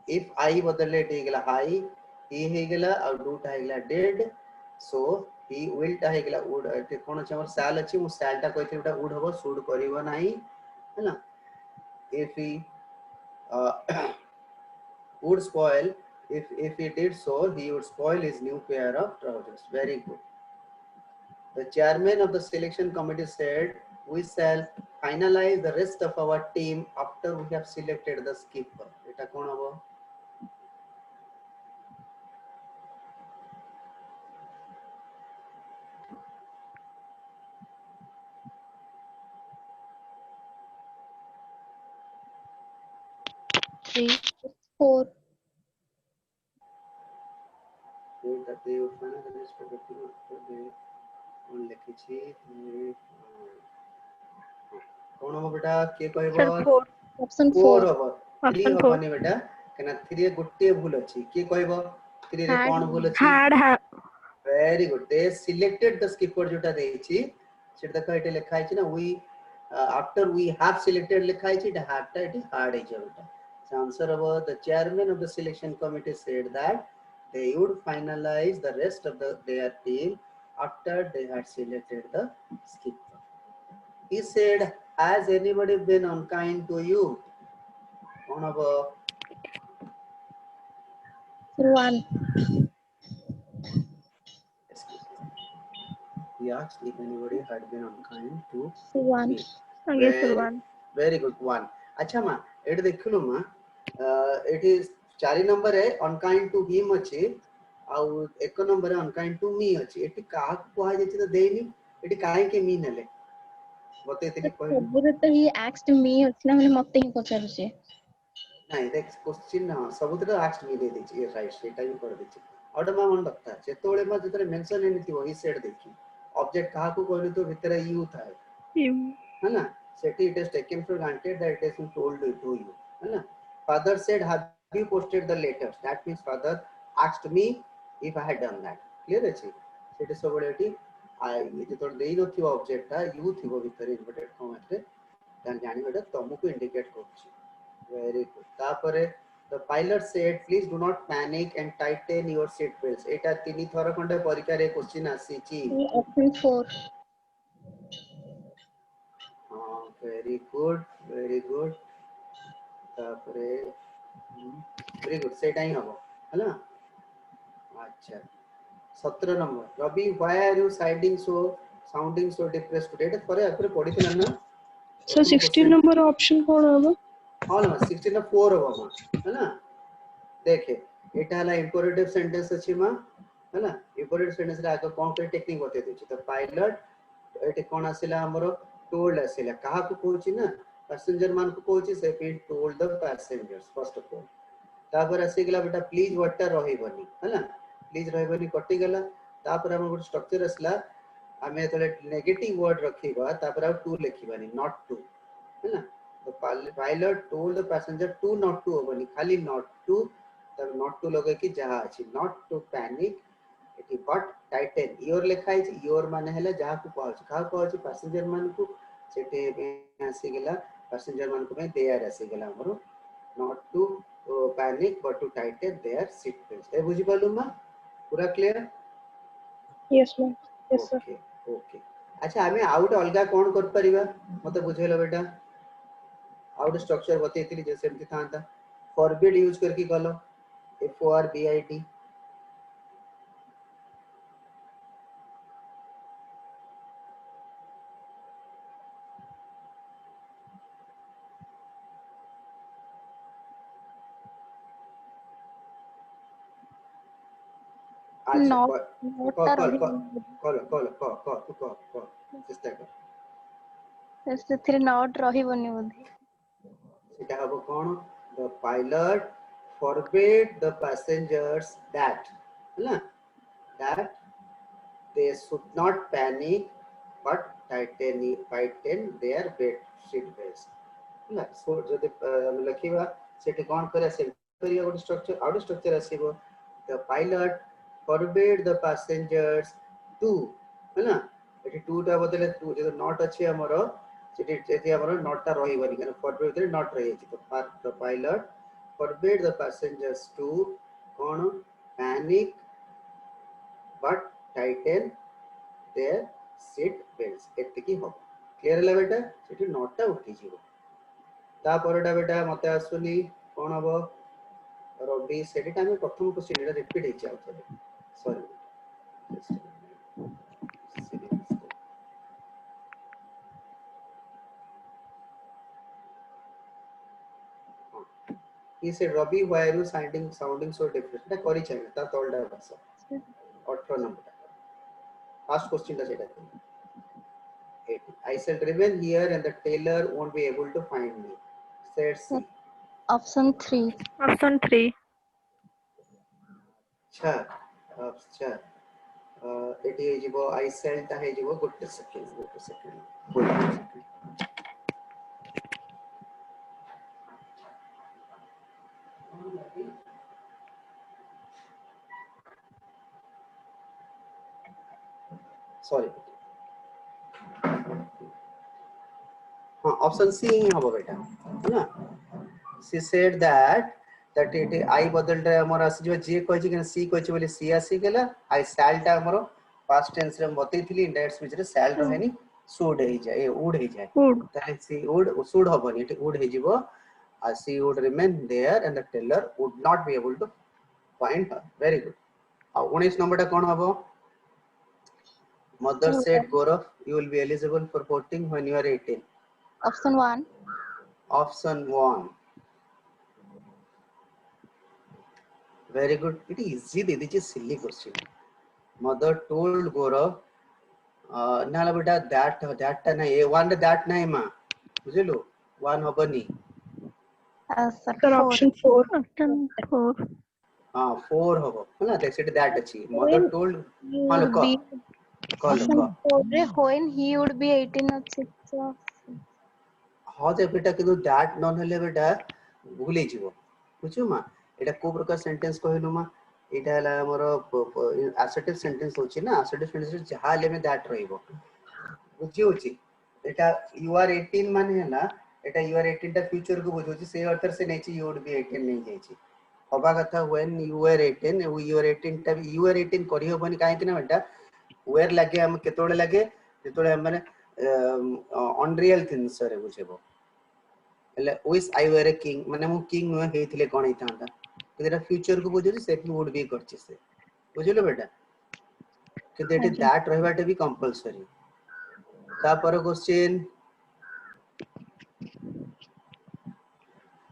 if I बदले हे गेला I he हे गेला और do टा हे गेला did so he will टा हे गेला would एटे कोन अछि हमर shall अछि मु shall टा कहिते बेटा would हबो should करिवो नाही है ना if he would spoil If he did so, he would spoil his new pair of trousers. Very good. The chairman of the selection committee said, "We shall finalize the rest of our team after we have selected the skipper." Eta kon hobo? C. 4. That they would finalize the rest of the team after they on लिखिछि कोन होबो बेटा के कहबो Sir, 4. Option 4 4. होबो 3 Option 4. होबनी बेटा केना 3 गुट्टे भूल अछि के कहबो 3 रे Had कोन भूल अछि Had. Very good they selected the skipper जोटा देछि सेट देखा एटे लिखा अछि ना we after we have selected लिखा अछि इट हैड इट हार्ड अछि बेटा so answer of the chairman of the selection committee said that they would finalize the rest of their team after they had selected the skipper. He said, "Has anybody been unkind to you?" On about Sir 1. he asked if anybody had been unkind to Sir 1. me. Yes, sir, Very, 1. very good one. अच्छा माँ, eight देखलो माँ, it is 4 number है unkind to him अच्छे, आउ 1 number है unkind to me अच्छे. Eighty कहाँ को आ जाती तो देनी, एटी कहाँ के me नले, बोते तेरी कोई ସବୁରେ ତ he asked me ଅଛି ନା ମାନେ ମତେ ହିଁ ପଚାରୁଛି नहीं देख क्वेश्चन ना सबुत तो asked me दे दीजिए राइट सेटा भी कर दीजिए. और माँ मन रखता है, जेतोड़े माँ जितने मेंशन नहीं थी वही सेट देखी. ऑब्जेक्ट कहाँ को कोई तो भीतर यू था You. है ना सेटी it is taken for granted that it is been told to you है ना father said have you posted the letters that means father asked me if I had done that clear अछि सेटी सब बडेटी आई ये तो देई न थिबो ऑब्जेक्ट ता यू थिबो भीतर इन्वर्टेड कॉमा रे जान जानि बेटा तुमको इंडिकेट करछि वेरी गुड तापरे the pilot said please do not panic and tighten your seat belts एटा तीन थर खंडे परीक्षा रे क्वेश्चन आसीची option 4 very good very good तापरे वेरी गुड सेटा ही हबो हैना अच्छा 17 number Ravi why are you sounding so depressed today एटा थरे आखरे पढिथिला ना So 16 number option कौन होगा? हां ना 16 ना 4 हबो हैना देखे एटा हला इंपोरेटिव सेंटेंस अछि मा हैना इंपोरेटिव सेंटेंस रे आगे कोन के टेक्निक बते देछि तो पायलट एटे कोन आसिला हमरो टोल्ड आसिला कहा को कहूची ना पैसेंजर मान को कहूची से पे told the passengers first of all तापर आसी गेला बेटा प्लीज वाटर रहिबनी हैना प्लीज रहिबनी कटि गेला तापर हम गुड स्ट्रक्चर असला हमें थोड़े नेगेटिव वर्ड रखिबा तापर आ टू लिखिबानी नॉट टू हैना तो pilot told the passenger to not to होबनी खाली नॉट टू तब नॉट टू लगे कि जहा अछि नॉट टू पैनिक एटी बट टाइटन योर लिखा है योर माने हला जहा को पहुंच कहा पहुंच पैसेंजर मान को सेटे आसी गेला पैसेंजर मान को में देयर आसी गेला हमरो not to panic but to tighten their seat belt ए बुझी पालु मा पूरा clear Yes, ma'am. Yes, sir. Okay okay अच्छा हमें आउट अलगा कोन कर परिबा मते बुझेलो बेटा आउट स्ट्रक्चर बतेइतली जैसे एमति थांता फॉरबिड यूज करके गलो F O R B I D अच्छा not कॉल ଟା कॉल ରହିବନି कॉल कॉल कॉल तू कॉल चेष्टा कर ସେଥିରେ not ରହିବନି ବୋଧେ सेटा हबो कोन the pilot forbade the passengers that है ना that they should not panic but tighten their seat belts है ना सो जदि हम लिखिबा सेठी कोन करे से करिया गोट स्ट्रक्चर आउट स्ट्रक्चर आसीबो the pilot forbade the passengers to है ना एठी टू टा बदले टू जे नॉट अछि हमरो सेठी एठी हमरो नॉट ता रहिबनी कारण forbade बदले नॉट रहि अछि तो the pilot forbade the passengers to cone panic but tighten their seat belts एतिकी हो क्लियर होला बेटा सेठी नॉट ता उठी जीवो ता परडा बेटा मते आसुनी कोन हबो Robbie said it. I'm प्रथम क्वेश्चन एटा रिपीट हे जाउ थले sorry he said Robbie why are you sounding so different एटा करी छै ता तोलडा भाषा 18 नंबर फर्स्ट क्वेश्चन ता सेटा 18 I said remain here and the tailor won't be able to find me said C Option 3. Option 3. अच्छा अच्छा एटी हे जिवो I said ता हे जिवो गुड सेकंड सॉरी हाँ ऑप्शन सी ही हबो बेटा है ना she said that it I बदल रे हमर आसी जो जे कहै छै कि सी कहै छै बोले सी आसी गेला I shall टा हमर पास्ट टेंस रे बतै थिली इंडायरेक्ट स्पीच रे shall रहनी should हे जाय would हे जाय Would. ताले सी should हबनी it would हे जिवो she would remain there and the tailor would not be able to find her very good 19 number टा कोन हबो mother said Gaurav you will be eligible for voting when you are 18 Option 1. option 1 very good it is easy didi is silly question mother told Gaurav नाला बेटा that टा ना ए one that ना मा बुझिलो one हबनी Sir, Sir, 4. option 4. Option 4. हां 4 हबो है ना देख सेट that अछि mother told He हां would low be call option 4 रे when he would be 18 ଅଛି ତ हां जे बेटा किदु that न हले बेटा भूली जीवो बुझियो मा एटा को प्रकार सेंटेंस कहलु मा एटा हला हमर assertive sentence होची ना assertive sentence जहा ले में that रहिबो बुझियो छी एटा you are 18 माने है ना एटा you are 18 टा फ्यूचर को बुझो छी से अर्थ से नहीं छी you would be 18 नहीं जाई छी हबा कथा when you were 18 you were 18 टा you were 18 करी होबनी काहे कि ना बेटा where लागे हम केतोळे लागे जेतोळे हम माने अनरियल थिंग्स रे बुझेबो એટલે wish I were a king माने मु किंग न हेथिले कोन हेतांता जेटा फ्यूचर को बुझो से वुड बी करछि से बुझिलो बेटा कि देटे दैट रहबाटे भी कंपलसरी ता पर question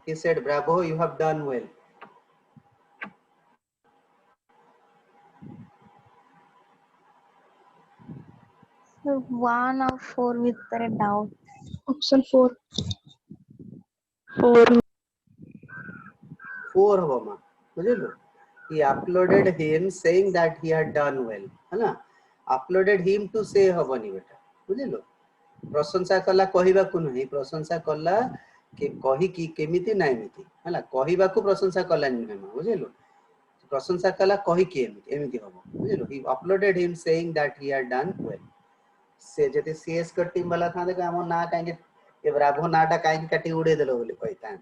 he said bravo you have done well So 1 और 4 ଭିତରେ doubt. Option 4. 4. 4 हबो मा बुझिलो he uploaded him saying that he had done well है ना uploaded him to say हबनी बेटा बुझिलो प्रशंसा कला कहिबा को नहीं प्रशंसा कला के कहि की केमिति नाही मिति हला कहिबा को प्रशंसा कला नहीं मा बुझिलो प्रशंसा कला कहि के एमिति हबो बुझिलो he uploaded him saying that he had done well से जति सीएस का टीम वाला था देखो हम ना काहे के ब्रावो नाटा काहे काटी उड़े देलो बोले कहता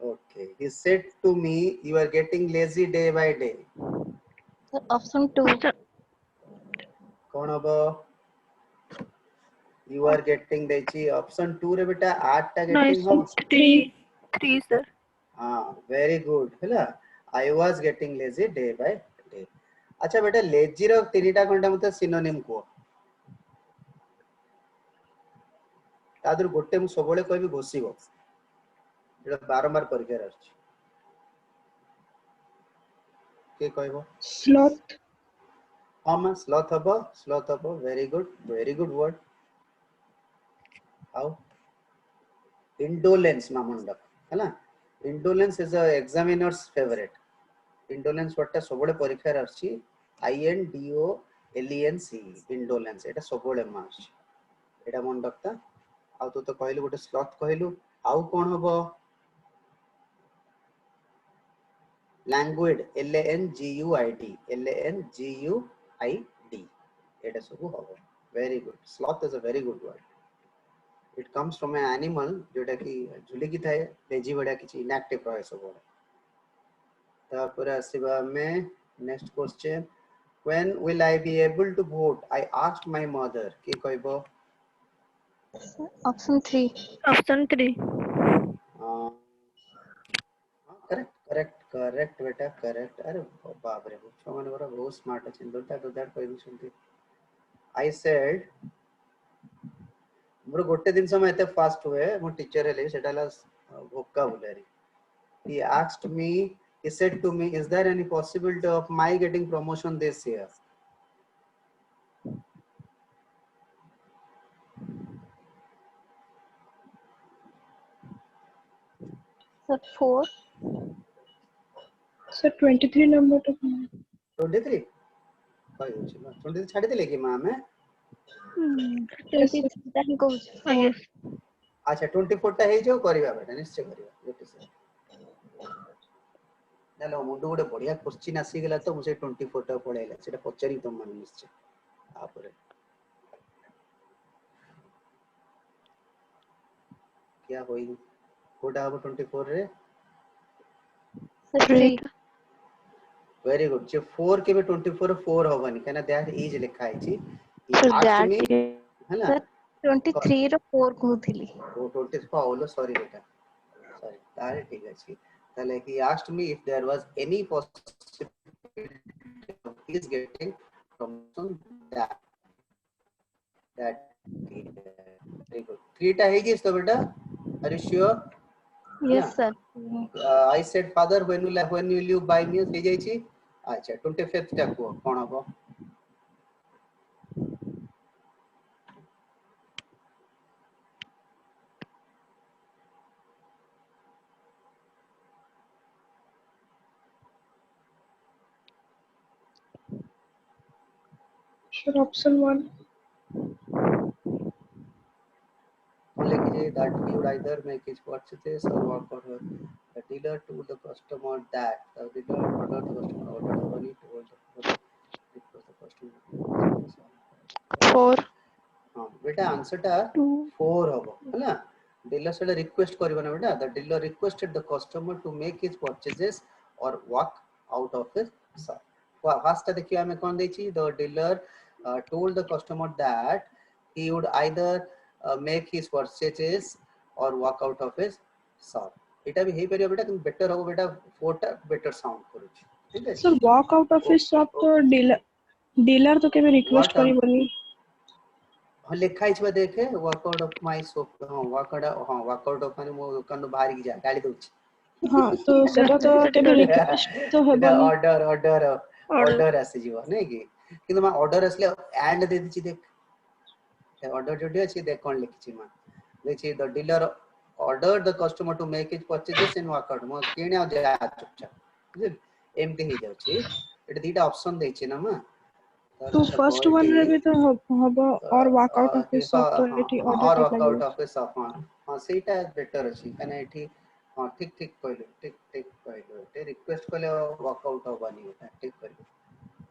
okay he said to me you are getting lazy day by day Sir, option 2. कौन हबो you are getting देची ऑप्शन 2 रे बेटा 8 टा No, गेटिंग हम it's 3. 3, sir. हां वेरी गुड हैला I was getting lazy day by day अच्छा बेटा लेजी रो तीनटा कोनटा मते सिनोनिम को तादर गोटे मु सबले कहबी घोसीबो एटा बारंबार परीक्षा रहछ के कहबो Sloth. हां स्लॉथ हबो very good word how indolence मा मंडप हैला indolence is a examiner's favorite indolence word ता सबले परीक्षा रहछ INDOLENCE indolence एटा सबले मार्च एटा मंडप ता आ तो कहलु गोटे स्लॉथ कहलु आउ कोन हबो languid LANGUID एटा सब हबो very good sloth is a very good word it comes from an animal जोटा कि झुली की थाए लेजी बडा किछि इनएक्टिव रहे सब तापर आसीबा में next question when will I be able to vote I asked my mother की कहबो Option 3. Option 3. करेक्ट बेटा करेक्ट। अरे बाप रे छुआ माने बड़ा बहुत स्मार्ट अछि दोटा दोदार कहि दिसंती। आई सेड मोर गोटे दिन समय एते फास्ट हुए मो टीचर हेले सेटा ला vocabulary. He asked me, he said to me, is there any possibility of my getting promotion this year? Sir, 4. Sir, 23 number to 23 कहि होछि ना 23 छाडी देले कि मां में। Yes, sir. 23 ଟା ହିଁ କହୁଛି। Yes. अच्छा 24 टा हे जो करबा बेटा निश्चय करबा गोटे से हेलो मुंडू गोटे बढ़िया क्वेश्चन आसी गेला तो मुझे 24 टा पळैला सेटा पचारि तुम मन निश्चय आपरे क्या होई कोडा अब 24 रे। Sir, 3. 3. वेरी गुड जे 4 के बे 24 4 होबनी कहना दैट इज लिखा है छी So asked that me is है ना Sir, 23 ର 4 କହୁଥିଲି। वो 24 पाओलो सॉरी बेटा सॉरी तारे ठीक है ताले he asked me if there was any possibility of his getting from that very good 3 टा है जी तो बेटा are you sure Yes, ना sir. I said father when will you buy me हे जाई छी अच्छा 25th टा को कोन हबो Sure, option 1. only that he would either make his purchases or walk out the dealer to the customer that the dealer order the customer order the money told the customer 4. हां बेटा answer टा 2. 4 हबो हैना dealer से request करबो ना बेटा the dealer requested the customer to make his purchases और walk out of his shop first देखियो हमें कोन देछि the dealer told the customer that he would either make his purchases or walk out of his shop एटा भी हे परियो बेटा तुम better हो बेटा 4 टा बेटर साउंड करू ठीक है Sir, walk out of his shop तो dealer तो केबे request What out? करिबनी। हाँ लिखा है देखे वर्कआउट ऑफ माय शॉप हाँ वर्कआउट ऑफ माने मो दुकान बाहर की जा गाड़ी दोछ हाँ तो सेटा तो केबे request तो एटा हेबनी। Order order Order. ऑर्डर आसी जीव नै कि किंतु मा ऑर्डर असले एंड दे दिछि देख ऑर्डर जोडी अछि देख कोन लिखछि मा देखछि the dealer order the customer to make his purchases and walk out मो किने आ जा चुपचाप बुझल एमटी हे जाउछि एटा दीटा ऑप्शन दैछि ना मा तो first one रे भी तो हबो और walk out of his shop तो हाँ एटी हाँ order और tag वर्कआउट लागियो। ऑफ द शॉप हाँ हाँ सेटा बेटर अछि कने एठी हाँ ठीक ठीक कहले ठीक ठीक कहले एटे रिक्वेस्ट कले वर्कआउट होबानी बेटा ठीक कहले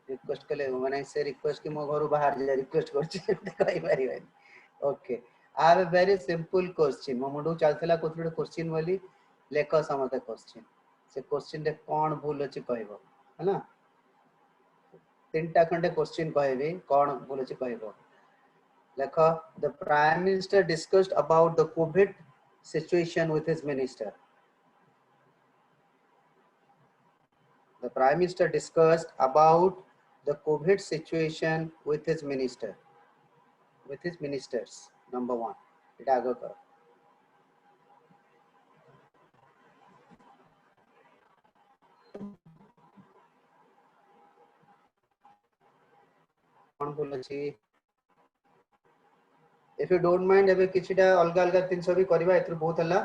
रिक्वेस्ट कले माने से रिक्वेस्ट कि मो घर बाहर जा रिक्वेस्ट करछि कहि पारि भाई okay I have a very simple question मो मुंडू चलथला कोथुडे क्वेश्चन वाली लेख समते क्वेश्चन से क्वेश्चन रे कोन भूल अछि कहबो है ना तीनटा खंडे क्वेश्चन कहबे कोन भूल अछि कहबो Lekha, the Prime Minister discussed about the COVID situation with his minister. The Prime Minister discussed about the COVID situation with his minister, with his ministers. Number one. It आगे करो. कौन बोल छी? If you don't mind, एबे किछिटा अलगा अलगा तीन सब भी करबा एथु बहुत हला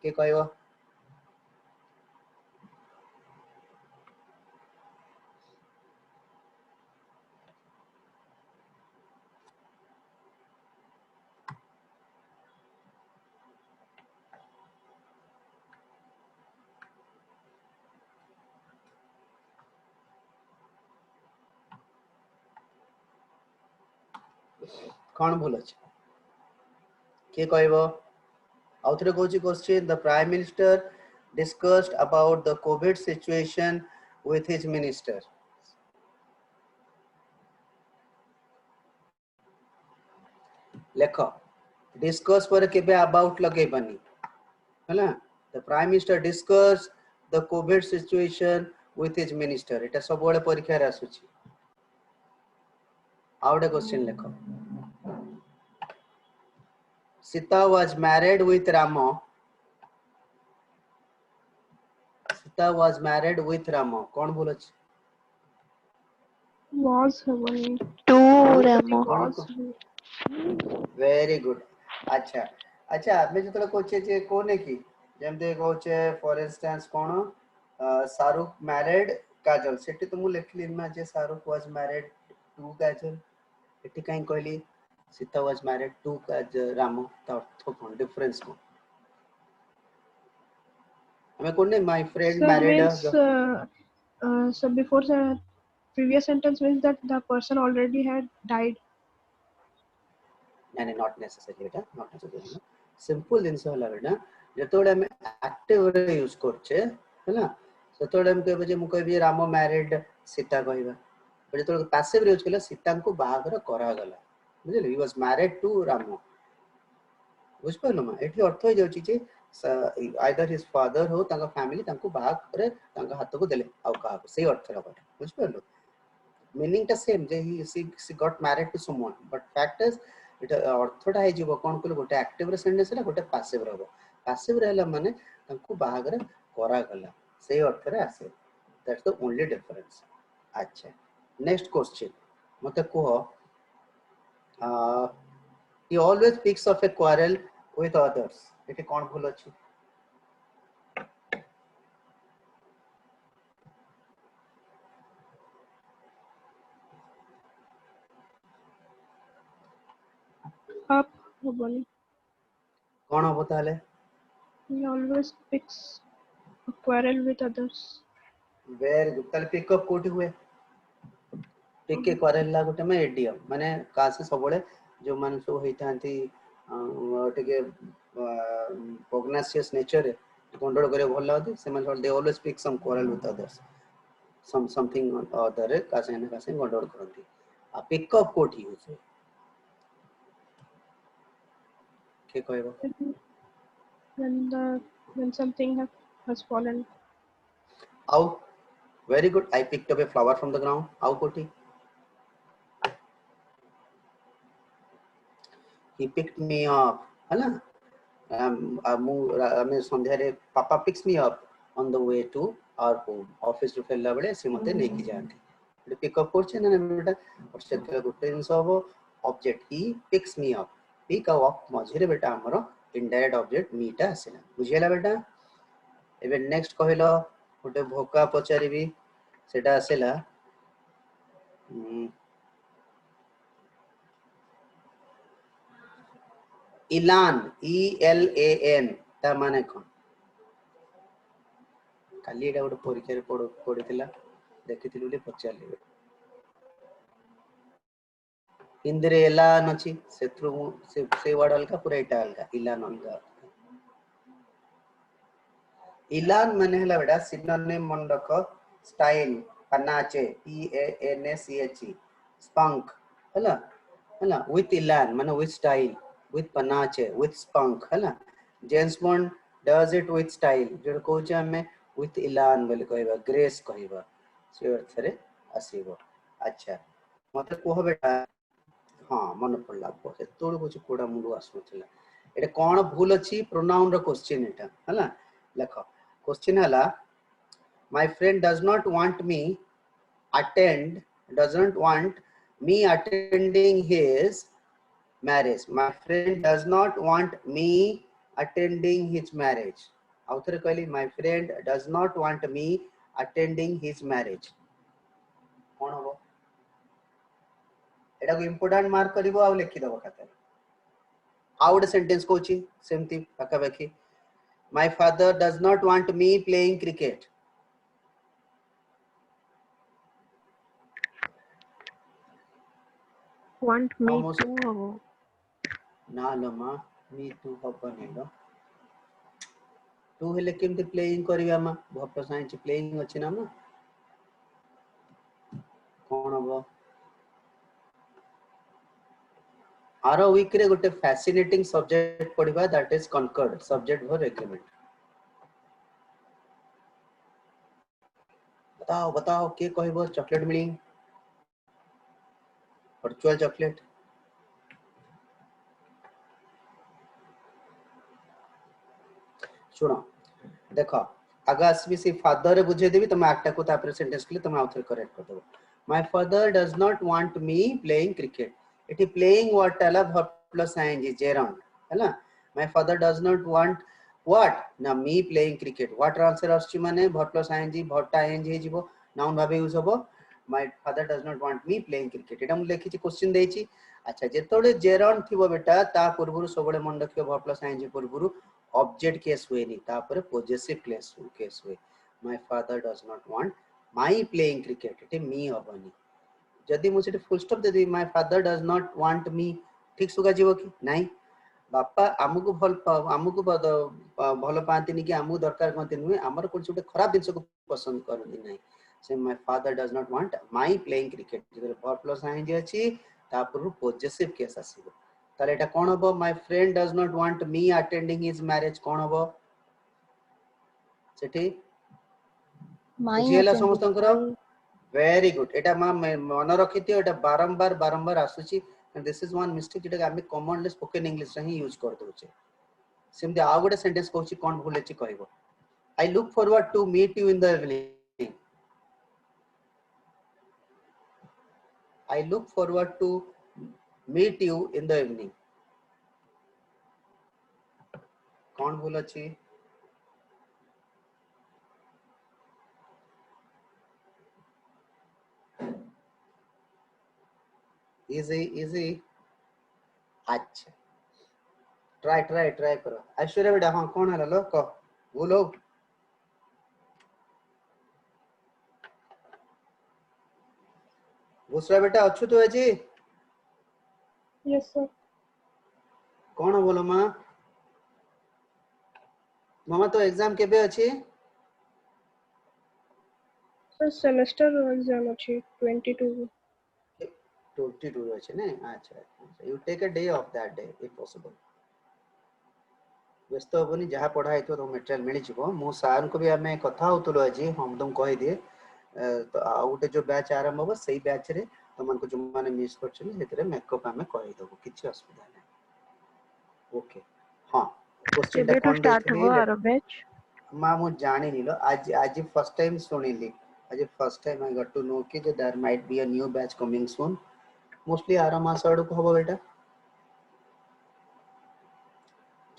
के कहबो कौन भूल अछि के कहबो आउथरे कोची question the Prime Minister discussed about the COVID situation with his minister. लेख डिस्कस पर केबे अबाउट लगे बनी हैला the prime minister discuss the COVID situation with his minister. एटा सब बड़े परीक्षा रे आसुची आउट क्वेश्चन लिखो Sita was married with Rama. Sita was married with Rama. कौन बोलो छी Was हबनी टू हाँ? रामो कौन was वेरी गुड अच्छा अच्छा मैं जतले कोचे जे कोने की जेमते कोचे फॉर इंस्टेंस कोन शाहरुख मैरिड काजल सेठी तो मु लिखली ना जे Shahrukh was married to Kajol एठी काई कहली Sita was married to Kajol रामो ता अर्थ कोन डिफरेंस को हमें कोने my friend so married means so before the previous sentence means that the person already had died. नहीं नॉट नेसेसरी बेटा नॉट नेसेसरी सिंपल जिंस होला बेटा जतोडे हम एक्टिव रे यूज करछे हैना सतोडे हम कहबे जे मु कहबी राम मैरिड सीता कहबा पर जतोडे पैसिव रे यूज केला सीता को बाहागर करा गला बुझले he was married to Ram बुझ पलो मा एठी अर्थ हो जाउची जे आइदर हिज फादर हो ताका फैमिली ताको बाहागर ताका हाथ को देले आउ का सही अर्थ रा बेटा बुझ पलो मीनिंग टा सेम जे he she got married to someone but fact is এটা অর্থটা হই যাব কোন কইলে গোটে অ্যাক্টিভ রে সেন্টেন্স রে গোটে প্যাসিভ रहबो প্যাসিভ रहला माने तांको बाहागर करा गला सेही अर्थ रे आसे दैट्स द ओनली डिफरेंस अच्छा नेक्स्ट क्वेश्चन मते को he always picks off a quarrel with others एटे कोन भूल अछि Up हबनी कोन हो ताले he always picks a quarrel with others. Very good ताले पिकअप कोठी हुए पिक के क्वारल ला गोटे में एडियम माने कासे सबले जो मान सो होइतांती टिके प्रोग्नासियस नेचर कंट्रोल करे भल लागते से मान they always pick some quarrel with others something other कासे न कासे कंट्रोल करंती आ पिकअप कोठी होसे के कहबो When something has fallen. आउ very good I picked up a flower from the ground आउ कोठी he picked me up है ना मैं संध्या रे पापा picks me up on the way to our home office रू फेला बळे से मते नै की जांती पिकअप करछे ना बेटा और सेतले गुटे जिंस हबो object he picks me up pick up मझिरे बेटा हमरो इनडायरेक्ट ऑब्जेक्ट मीटा आसेला बुझियला बेटा एबे नेक्स्ट कहलो गुटे भोका पचारिबी सेटा आसेला इलान ELAN ता माने कोन काली एटा गोटे परीक्षा रे पढिथिला देखिथिलु ले पचारले हिंदी रे एलान अछि सेथ्रु से वर्ड अलका पूरा एटा अलका इलान अलका इलान माने हला बेटा सिनोनिम मन रखो स्टाइल पनाचे PANACHE स्पंक हला हला विथ इलान माने with style with panache with spunk है ना James bond does it with style जो कहूचे हमें with elan बोले कहबा ग्रेस कहबा से अर्थ रे आसीबो अच्छा मते कोह बेटा हां मन पड़ला से तोड़ कुछ कोडा मुंडू आसुथला एटा कोन भूल अछि प्रोनाउन रो क्वेश्चन एटा हला लेखो क्वेश्चन हला my friend does not want me doesn't want me attending his marriage my friend does not want me attending his marriage author कहली my friend does not want me attending his marriage कोन हो एटा को important mark करबो आ लिखि दबो खाते out sentence Kochi सेमती पका बाकी my father does not want me playing cricket want me almost to हबो ना लमा मी तू हबनी लो तू हेले केमते प्लेइंग करबा मा भप साइंस प्लेइंग अछि ना मा कोन हबो आरो वीक रे गोटे फैसिनेटिंग सब्जेक्ट पढिबा that is concord subject for agreement बताओ बताओ के कहबो चॉकलेट मिली वर्चुअल चॉकलेट सुनो देखो आगे आसबी से फादर रे बुझे देबी तुम आठटा को तापर सेंटेंस के लिए तुम आउथर करेक्ट कर दो my father does not want me playing cricket it playing what अला वर्ब प्लस आईएनजी जेराउंड हैला my father does not want what ना me playing cricket what answer आछी माने verb plus ING verb ING हे जीवो नाउन भाबे use होबो my father does not want me playing cricket एटा मु लिखि छि क्वेश्चन देछि अच्छा जेतोले जेराउंड थिबो बेटा ता पूर्वरु सबले मन रखियो वर्ब प्लस आईएनजी पूर्वरु ऑब्जेक्ट केस हुए नहीं तापर पोजेसिव केस हुए my father does not want my playing cricket it me हबनी जदी मु सेठी फुल स्टॉप दे दी my father does not want me ठीक सुगा जीवो कि नहीं बापा आमुको भल पाती कि आमु दरकार कहते नुहे आमर कोन छोटे खराब जिंस को पसंद करनी नहीं से my father does not want my playing cricket जदि वर्ब प्लस आईएनजी अछि तापर पोजेसिव केस आसीबो ताले एटा कोन हबो my friend does not want me attending his marriage कोन हबो सेठी My बुझिएला attending. समस्तंकर वेरी गुड एटा मन रखिथियो एटा बारंबार बारंबार आसुची and this is one mistake जेटा हम कॉमनली स्पोकन इंग्लिश रे ही यूज कर दोचे सिमती आ गोटे सेंटेंस कहूची कोन भूल अछि कहबो I look forward to meet you in the evening I look forward to meet you in the evening कोन भूल अछि इजी अच्छा ट्राई करो ऐश्वर्या बेटा हां कोन हला लो कह बोलो भूसरा बेटा अच्छु तो अजी Yes, sir. कोन बोलो मां मामा तो एग्जाम केबे अछि Sir, semester exam ଅଛି 22. 22 अछि ने अच्छा you take a day off that day if possible व्यस्त होबनी जहा पढ़ा हेतो तो मटेरियल मिली जिवो मो सार को भी हमें कथा होतलो अजी हम तुम कहि दिए तो आउटे जो बैच आरंभ हो सही बैच रे तुमन को जो माने मिस करछन हेतरे मेकअप हमें कहि देबो किछि असुविधा नै ओके हां क्वेश्चन टा केबेठु कोन स्टार्ट देथली हो आरो बैच मां मु जानि निलो आज आज फर्स्ट टाइम सुनिली आज first time I got to know कि there might be a new batch coming soon mostly आर मास आड़ को हबो बेटा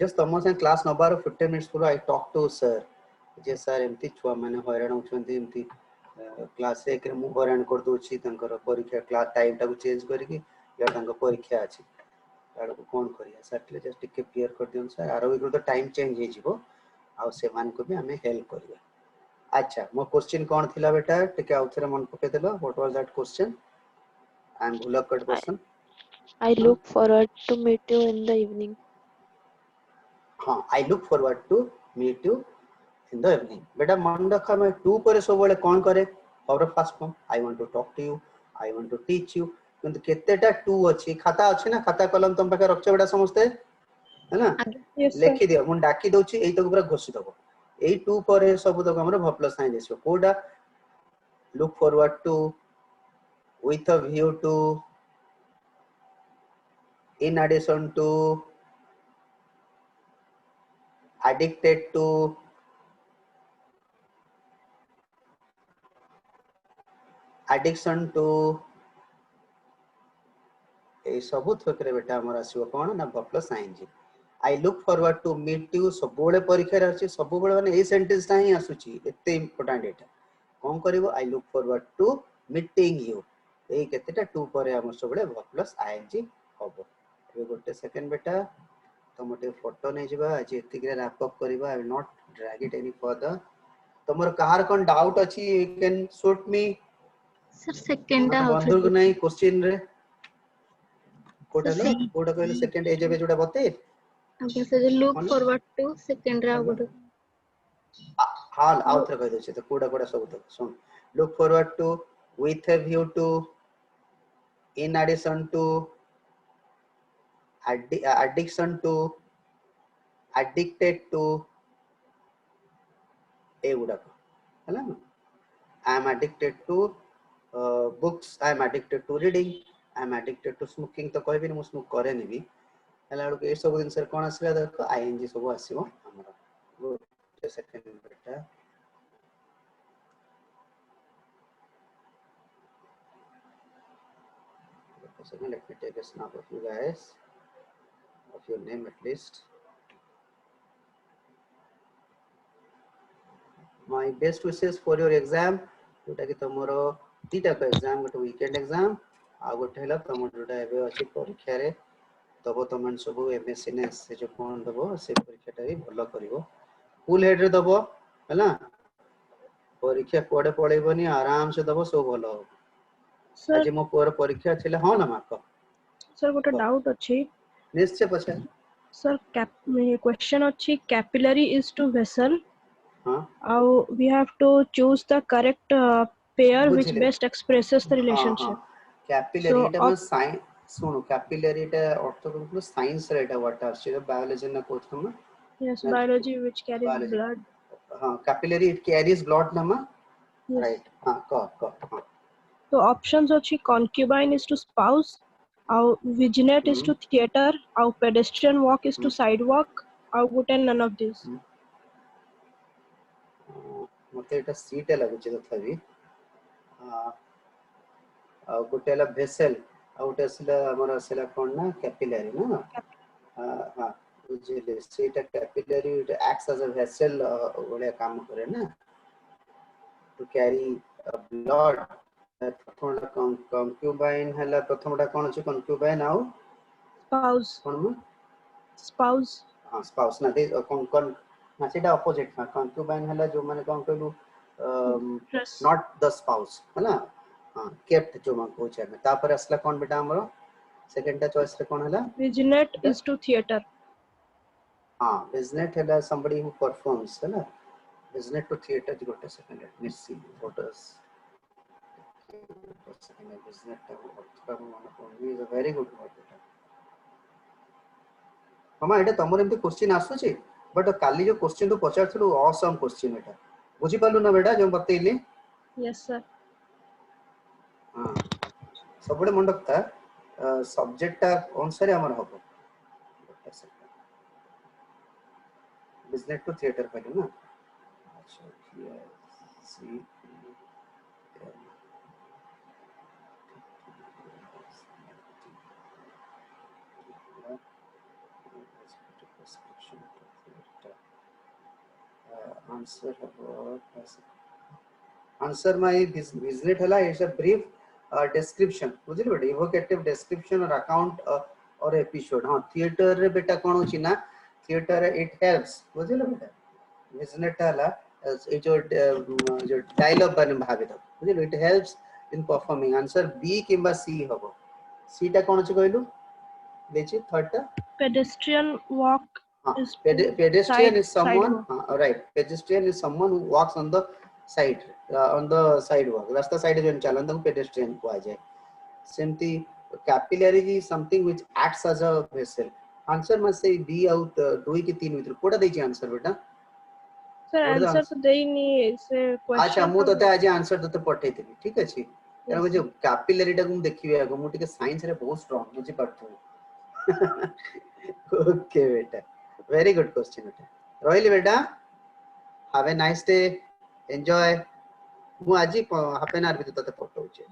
जस्ट तम से क्लास नबार 15 मिनिट्स पूरा आई टॉक टू सर जे सर एमती छुआ माने हैरान होछंती एमती क्लास एक रे मु हैरान कर दोछि तंकर परीक्षा क्लास टाइम टा को चेंज करके या तंकर परीक्षा अछि आड़ को कोन करिया सर प्लीज जस्ट टिके क्लियर कर दियन सर आरो एक तो टाइम चेंज हे जिवो आ से मान को भी हमें हेल्प करिया अच्छा मो क्वेश्चन कोन थिला बेटा टिके आउथरे मन पके देलो what was that question I am भुलक्कड़ person I look forward to meet you in the evening. हां I look forward to meet you in the evening बेटा मन रखा मैं टू पर सब बेले कोन करे और fast form I want to talk to you I want to teach you किंतु केतेटा टू अछि खाता अछि ना खाता कलम तुम पाके रखछ बेटा समस्ते है ना Yes, sir. लिखि दियो मुन डाकी दोछि एई तक पूरा घोषि दबो एई टू पर सब तक हमर भ प्लस साइन देसो कोडा look forward to with a view to in addition to addicted to addiction to ए सब थकरे बेटा हमर आसीबो कोन ना भ plus ING I look forward to meet you सब बेले परीक्षा रे अछि सब बेले माने ए सेंटेंस ता ही आसुची एते इंपोर्टेंट एटा कोन करबो I look forward to meeting you ए केतेटा टू पर हमर सब बेले भ प्लस आईएनजी होबो ए गोटे सेकंड बेटा तमटे फोटो नै जिबा आज एतिक रे रैप अप करबा I will not drag it any further तमर कहार कोन डाउट अछि you can shoot me sir second टा मत आउथरे बंधु नै क्वेश्चन रे कोटा सर लो कोटा कहले सेकंड एज बे जोडा बते ओके सर लुक कोन फॉरवर्ड टू सेकंड रा हेलो गुड हाल आउथरे कह दे तो कोटा कोटा सब तो सुन look forward to with a view to in addition to addiction to addicted to ए गुडा हला I am addicted to books, I am addicted to reading, I am addicted to smoking तो कोई भी नहीं स्मोक करे नहीं भी हला लोग ये सब दिन सर कौन आसला देखो ing सब आसीबो हमरा गुड सेकंड बेटा second let me take a snap of you guys of your name at least my best wishes for your exam जोटा कि तमरो तीटा को एग्जाम गोटे वीकेंड एग्जाम आ गोटे हला तमर जोटा एबे अछि परीक्षा रे तब तमन सब एमएससी ने से जो कोन दबो से परीक्षाटा भी भलो करिवो फुल हेड रे दबो हला परीक्षा कोडे पळेबनी आराम से दबो सब भलो हो Sir, आज मो पर परीक्षा छिले हां ना माको sir, got a doubt अच्छी. निश्चय पछा Sir, question अच्छी. Capillary is to vessel. हां We have to choose the correct pair which बुझिले best expresses the हां हां relationship. कैपिलरी So, एटा मन साइन सुनो कैपिलरी एटा अर्थ को साइंस रे एटा वाट आछे बायोलॉजी ना कोच हम yes, biology which carries biology blood. हां कैपिलरी इट कैरीज ब्लड नामा Yes. राइट हां क हां So options अच्छी. Concubine is to spouse. Vignette is to theater. Pedestrian walk is to sidewalk. Good and none of these. मते एटा seat लागुचे तथाबी आ गोटेला vessel आ गोटे असला हमर असला कोन ना कैपिलरी ना हां बुझिले सेटा capillary it acts as a vessel ओले काम करे ना टू कैरी ब्लड प्रथमटा कंक्यूबाइन हला प्रथमटा कोन अछि कंक्यूबाइन आउ Spouse. कोन म Spouse. हां स्पाउस ना दे कोन ना सेटा अपोजिट ना कंक्यूबाइन हला जो माने कोन कहलु Dress. नॉट द स्पाउस हला हां केप्ट जो मन कहू छै तापर असला कोन बेटा हमरो सेकंड टा चॉइस रे कोन हला Vignette is to theater. हां बिजनेट हला somebody who performs हला बिजनेट टू थिएटर जी गोटे second let me see what is बिजनेट टा वर्ड मन कोन is a very good word बेटा मामा एटा तमर एमती क्वेश्चन आसु छी बट काली जो क्वेश्चन तो पचार थलु ऑसम क्वेश्चन एटा बुझी पालु ना बेटा जो बतेइली Yes, sir. हां सबडे मन रखता सब्जेक्ट टा अनुसार हमर हबो बिजनेस टू थिएटर कहलु ना अच्छा see answer answer my business हला इज अ ब्रीफ description बुझिल बेटा इवोकेटिव description और अकाउंट और एपिसोड हां थिएटर रे बेटा कोन होची ना थिएटर इट हेल्प्स बुझिल बेटा बिजनेस हला ए जो डायलॉग बन भाबे तो बुझिल it helps in performing answer B किबा सी हबो सी टा कोन होची कहलु देछि थर्ड टा Pedestrian walk is to pedestrian is someone sidewalk. right pedestrian is someone who walks on the side on the sidewalk rasta side जो चलन तो pedestrian को आ जाए सेमती capillary is something which acts as a vessel answer मत से be out 2 की 3 भीतर कोडा देछि आंसर बेटा Sir, answer तो देई नहीं से question. अच्छा मु तते आज आंसर तते पठै देबी ठीक अछि कारण मुझे कैपिलरी टा को देखिबे आगो मु टिके साइंस रे बहुत स्ट्रांग बुझी पड़थु ओके बेटा वेरी गुड क्वेश्चन बेटा रोहिली बेटा have a nice day enjoy मु आज हाफ एन आवर भी तते पठौचे